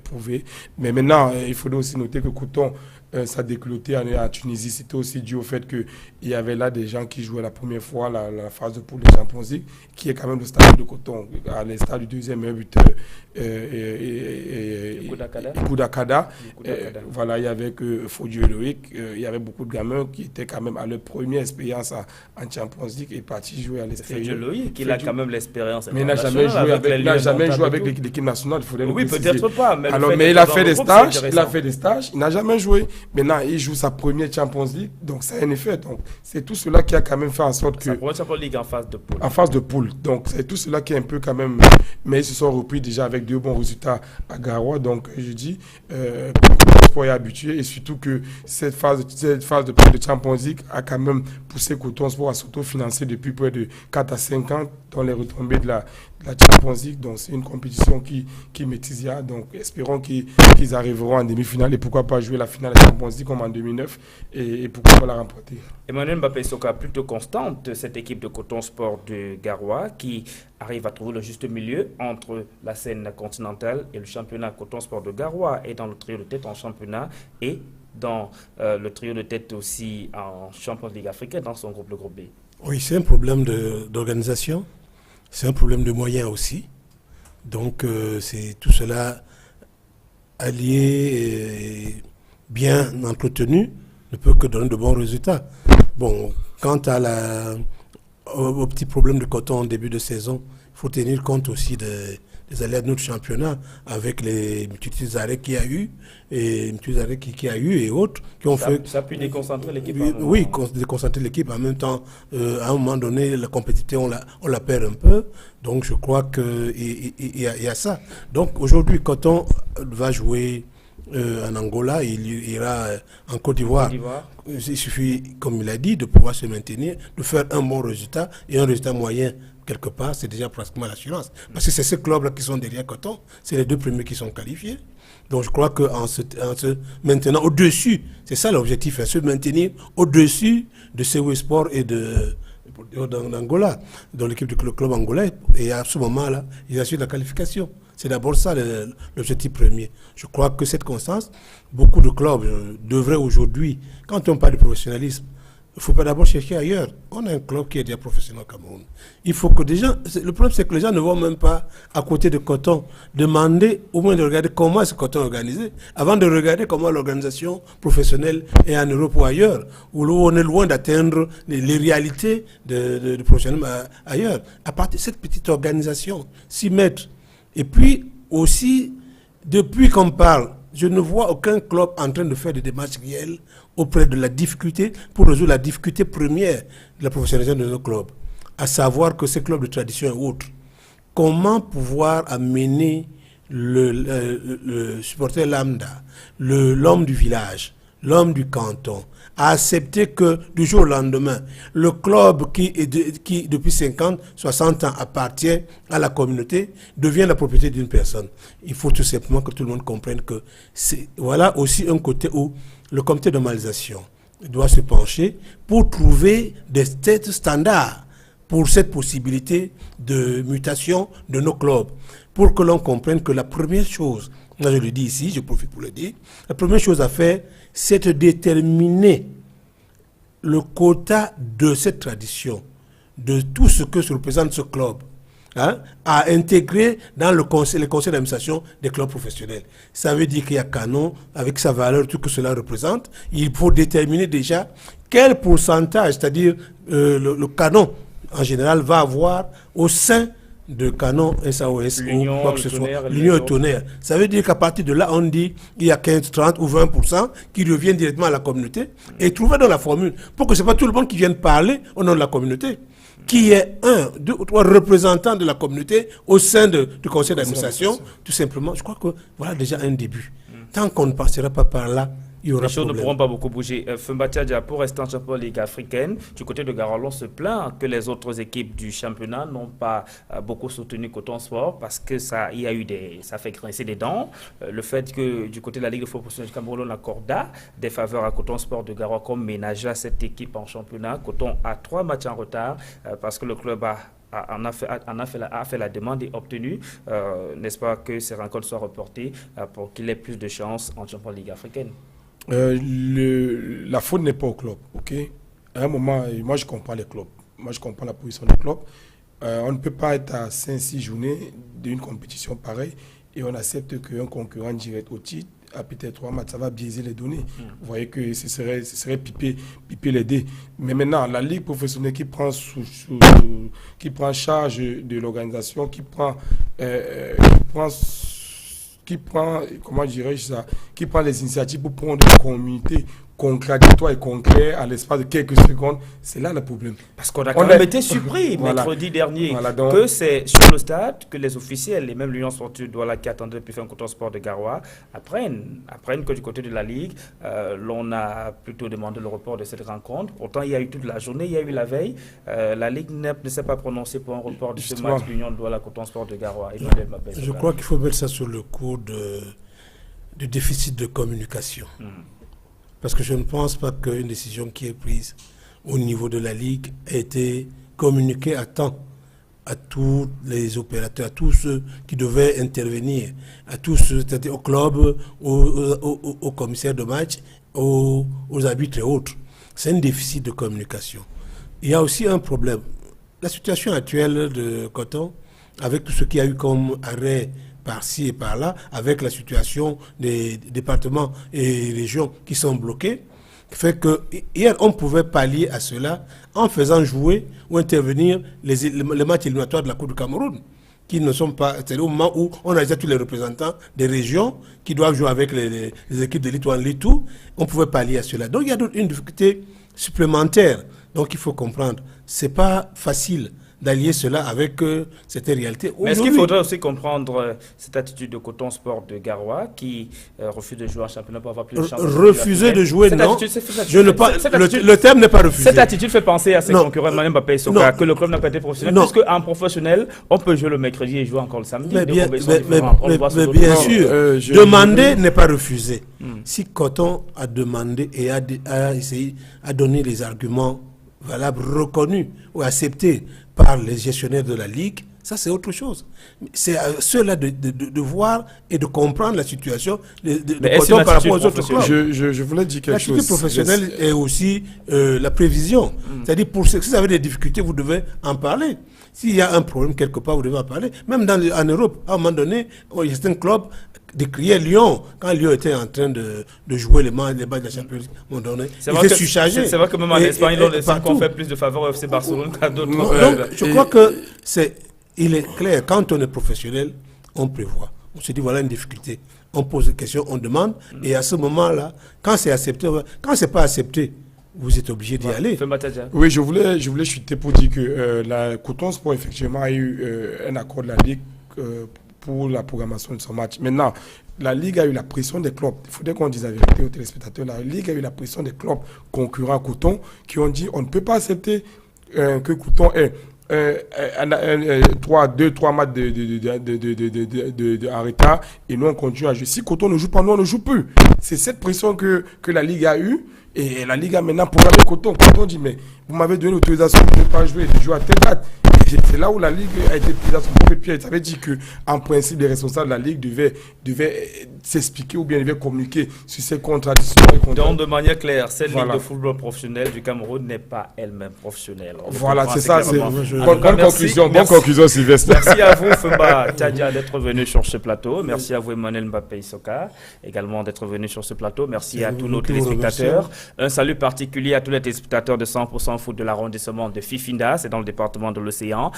prouvées. Mais maintenant, il faudrait aussi noter que Coton, ça décloté en Tunisie, c'était aussi dû au fait qu'il y avait là des gens qui jouaient la première fois la phase de poule de Champions League, qui est quand même le stade de Coton, à l'instar du deuxième meilleur buteur, Koudakada. Voilà, il y avait que Fodjo Loïc, il y avait beaucoup de gamins qui étaient quand même à leur première expérience en Champions League et partis jouer à l'extérieur. Fodjo Loïc, il a quand même l'expérience. Mais il n'a jamais joué avec l'équipe nationale, il faudrait le préciser. Peut-être pas. Mais il a fait des stages, il n'a jamais joué. Maintenant, il joue sa première Champions League, donc ça a un effet. Donc, c'est tout cela qui a quand même fait en sorte que... Sa première Champions League en phase de poule. En phase de poule. Donc, c'est tout cela qui est un peu quand même... Mais ils se sont repris déjà avec 2 bons résultats à Garoua. Donc, je dis, le sport est habitué. Et surtout que cette phase de poule de Champions League a quand même poussé Coton Sport à s'autofinancer depuis près de 4 à 5 ans dans les retombées de la Champions League. Donc, c'est une compétition qui maîtrise. Donc, espérons qu'ils arriveront en demi-finale et pourquoi pas jouer la finale de la Champions League comme en 2009 et pourquoi pas la remporter. Emmanuel Mbappé-Soka, plutôt constante, cette équipe de Coton Sport de Garoua qui arrive à trouver le juste milieu entre la scène continentale et le championnat Coton Sport de Garoua et dans le trio de tête en championnat et dans le trio de tête aussi en Champions League africaine dans son groupe, le groupe B. Oui, c'est un problème d'organisation, c'est un problème de moyens aussi. Donc, c'est tout cela allié et bien entretenu ne peut que donner de bons résultats. Bon, quant au petit problème de Coton en début de saison, il faut tenir compte aussi des aléas de notre championnat avec les multitudes d'arrêts qu'il y a eu et autres qui ont fait... Ça a pu déconcentrer l'équipe. Oui, déconcentrer l'équipe. En même temps, à un moment donné, la compétitivité, on la perd un peu. Donc, je crois qu'il y a ça. Donc, aujourd'hui, Coton va jouer en Angola, il ira en Côte d'Ivoire. Il suffit, comme il a dit, de pouvoir se maintenir, de faire un bon résultat et un résultat moyen quelque part, c'est déjà pratiquement l'assurance. Parce que c'est ces clubs-là qui sont derrière Coton, c'est les 2 premiers qui sont qualifiés. Donc je crois qu'en se maintenant au-dessus, c'est ça l'objectif, se maintenir au-dessus de Sewe Sport et d'Angola, dans l'équipe du club angolais. Et à ce moment-là, ils assurent la qualification. C'est d'abord ça l'objectif premier. Je crois que cette constance, beaucoup de clubs devraient aujourd'hui, quand on parle de professionnalisme, il ne faut pas d'abord chercher ailleurs. On a un club qui est déjà professionnel au Cameroun. Il faut que des gens... Le problème, c'est que les gens ne vont même pas, à côté de Coton, demander au moins de regarder comment est-ce que Coton est organisé, avant de regarder comment l'organisation professionnelle est en Europe ou ailleurs, où on est loin d'atteindre les réalités de professionnalisme ailleurs. À partir de cette petite organisation, s'y mettre. Et puis aussi, depuis qu'on parle, je ne vois aucun club en train de faire des démarches réelles auprès de la difficulté, pour résoudre la difficulté première de la professionnalisation de nos clubs, à savoir que ces clubs de tradition et autres, comment pouvoir amener le supporter lambda, l'homme du village, l'homme du canton, à accepter que du jour au lendemain, le club qui depuis 50, 60 ans appartient à la communauté, devient la propriété d'une personne. Il faut tout simplement que tout le monde comprenne que c'est voilà aussi un côté où le comité de normalisation doit se pencher pour trouver des têtes standards pour cette possibilité de mutation de nos clubs, pour que l'on comprenne que la première chose, là je le dis ici, je profite pour le dire, la première chose à faire, c'est de déterminer le quota de cette tradition, de tout ce que représente ce club, à intégrer dans les conseils d'administration des clubs professionnels. Ça veut dire qu'il y a Canon, avec sa valeur, tout ce que cela représente. Il faut déterminer déjà quel pourcentage, c'est-à-dire le Canon, en général, va avoir au sein de Canon, SAOS ou quoi que ce soit, l'Union Tonnerre. Ça veut dire qu'à partir de là, on dit qu'il y a 15, 30 ou 20% qui reviennent directement à la communauté et trouver dans la formule, pour que ce n'est pas tout le monde qui vienne parler au nom de la communauté, qui est 1, 2 ou 3 représentants de la communauté au sein du conseil d'administration, tout simplement. Je crois que voilà déjà un début. Tant qu'on ne passera pas par là, il y aura les choses ne pourront pas beaucoup bouger. Fembatia, pour rester en Champions League africaine, du côté de Garoua, on se plaint que les autres équipes du championnat n'ont pas beaucoup soutenu Coton Sport parce que ça fait grincer des dents. Le fait que du côté de la Ligue de football professionnel du Cameroun, on accorda des faveurs à Coton Sport de Garoua comme ménager à cette équipe en championnat. Coton a 3 matchs en retard parce que le club a fait la demande et obtenu, n'est-ce pas, que ces rencontres soient reportées pour qu'il ait plus de chances en Champions League africaine. La faute n'est pas au club, ok? À un moment, moi je comprends les clubs, moi je comprends la position des clubs. On ne peut pas être à 5-6 journées d'une compétition pareille et on accepte qu'un concurrent direct au titre à peut-être 3 matchs, ça va biaiser les données. Vous voyez que ce serait piper les dés. Mais maintenant, la Ligue professionnelle qui prend charge de l'organisation, qui prend comment dirais-je ça, qui prend les initiatives pour prendre une communauté contradictoire et concret à l'espace de quelques secondes, c'est là le problème. Parce qu'on a quand même été surpris mercredi dernier que c'est sur le stade que les officiels et même l'Union sportive Douala qui attendait depuis fin Coton Sport de Garoua apprennent que du côté de la Ligue, l'on a plutôt demandé le report de cette rencontre. Pourtant, il y a eu toute la journée, il y a eu la veille. La Ligue ne s'est pas prononcée pour un report de ce match l'Union Douala Coton Sport de Garoua. Je crois qu'il faut mettre ça sur le coup du déficit de communication. Parce que je ne pense pas qu'une décision qui est prise au niveau de la Ligue ait été communiquée à temps à tous les opérateurs, à tous ceux qui devaient intervenir, à tous ceux, c'est-à-dire au club, aux commissaires de match, aux arbitres et autres. C'est un déficit de communication. Il y a aussi un problème. La situation actuelle de Coton, avec tout ce qu'il y a eu comme arrêt par-ci et par-là, avec la situation des départements et régions qui sont bloqués, fait que hier on pouvait pallier à cela en faisant jouer ou intervenir les matchs éliminatoires de la Coupe du Cameroun, qui ne sont pas, c'est au moment où on a déjà tous les représentants des régions qui doivent jouer avec les équipes de Ligue 1, Ligue 2, on pouvait pallier à cela. Donc il y a une difficulté supplémentaire. Donc il faut comprendre, c'est pas facile d'allier cela avec cette réalité. Mais est-ce qu'il faudrait aussi comprendre cette attitude de Coton Sport de Garoua qui refuse de jouer en championnat pour avoir plus de chances? Refuser de jouer, non. Le terme n'est pas refusé. Cette attitude fait penser à ses concurrents, Mme Mbappé et Soka, que le club n'a pas été professionnel. Puisque en professionnel, on peut jouer le mercredi et jouer encore le samedi. Mais bien sûr, demander n'est pas refusé. Si Coton a demandé et a essayé, a donné les arguments valables, reconnus ou acceptés par les gestionnaires de la Ligue, ça c'est autre chose. C'est à ceux-là de voir et de comprendre la situation de Coton par rapport aux autres clubs. Je voulais dire quelque chose. L'attitude professionnelle est aussi la prévision. C'est-à-dire, si vous avez des difficultés, vous devez en parler. S'il y a un problème quelque part, vous devez en parler. Même en Europe, à un moment donné, il y a un club de crier Lyon, quand Lyon était en train de jouer les matchs de la Champions League, il était surchargé. C'est vrai que même en Espagne, on fait plus de faveurs au FC Barcelone qu'à d'autres. Donc, je crois que il est clair, quand on est professionnel, on prévoit. On se dit, voilà une difficulté. On pose des questions, on demande, et à ce moment-là, quand c'est accepté, quand c'est pas accepté, vous êtes obligé d'y aller. Oui, je voulais chuter pour dire que la Coton Sport, effectivement, a eu un accord de la Ligue pour la programmation de son match. Maintenant, la Ligue a eu la pression des clubs. Il faudrait qu'on dise la vérité aux téléspectateurs. La Ligue a eu la pression des clubs concurrents à Coton qui ont dit on ne peut pas accepter que Coton ait 3 matchs en retard et nous on continue à jouer. Si Coton ne joue pas, nous on ne joue plus. C'est cette pression que la Ligue a eue et la Ligue a maintenant programmé Coton. Coton dit mais vous m'avez donné l'autorisation de ne pas jouer, de jouer à telle date. c'est là où la Ligue a été prise dans son propre piège. Ça veut dire qu'en principe, les responsables de la Ligue devaient s'expliquer ou bien devaient communiquer sur ces contradictions. Donc, de manière claire, cette Ligue de football professionnel du Cameroun n'est pas elle-même professionnelle. Voilà, c'est ça. Bonne conclusion, Sylvestre. Merci à vous, Femba Tadja, d'être venu sur ce plateau. Merci à vous, Emmanuel Mbappé Isoka, également d'être venu sur ce plateau. Merci à tous nos téléspectateurs. Un salut particulier à tous les téléspectateurs de 100% foot de l'arrondissement de Fifinda, c'est dans le département de l'Océan.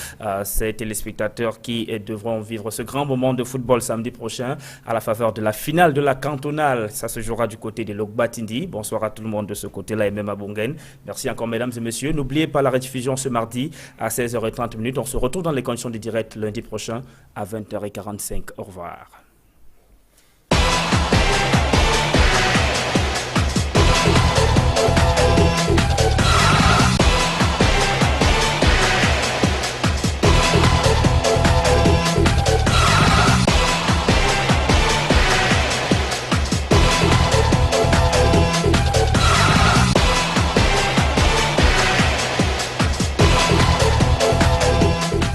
Ces téléspectateurs qui devront vivre ce grand moment de football samedi prochain à la faveur de la finale de la cantonale. Ça se jouera du côté de Logbatindi. Bonsoir à tout le monde de ce côté-là et même à Bungen. Merci encore, mesdames et messieurs. N'oubliez pas la rediffusion ce mardi à 16h30. On se retrouve dans les conditions du direct lundi prochain à 20h45. Au revoir.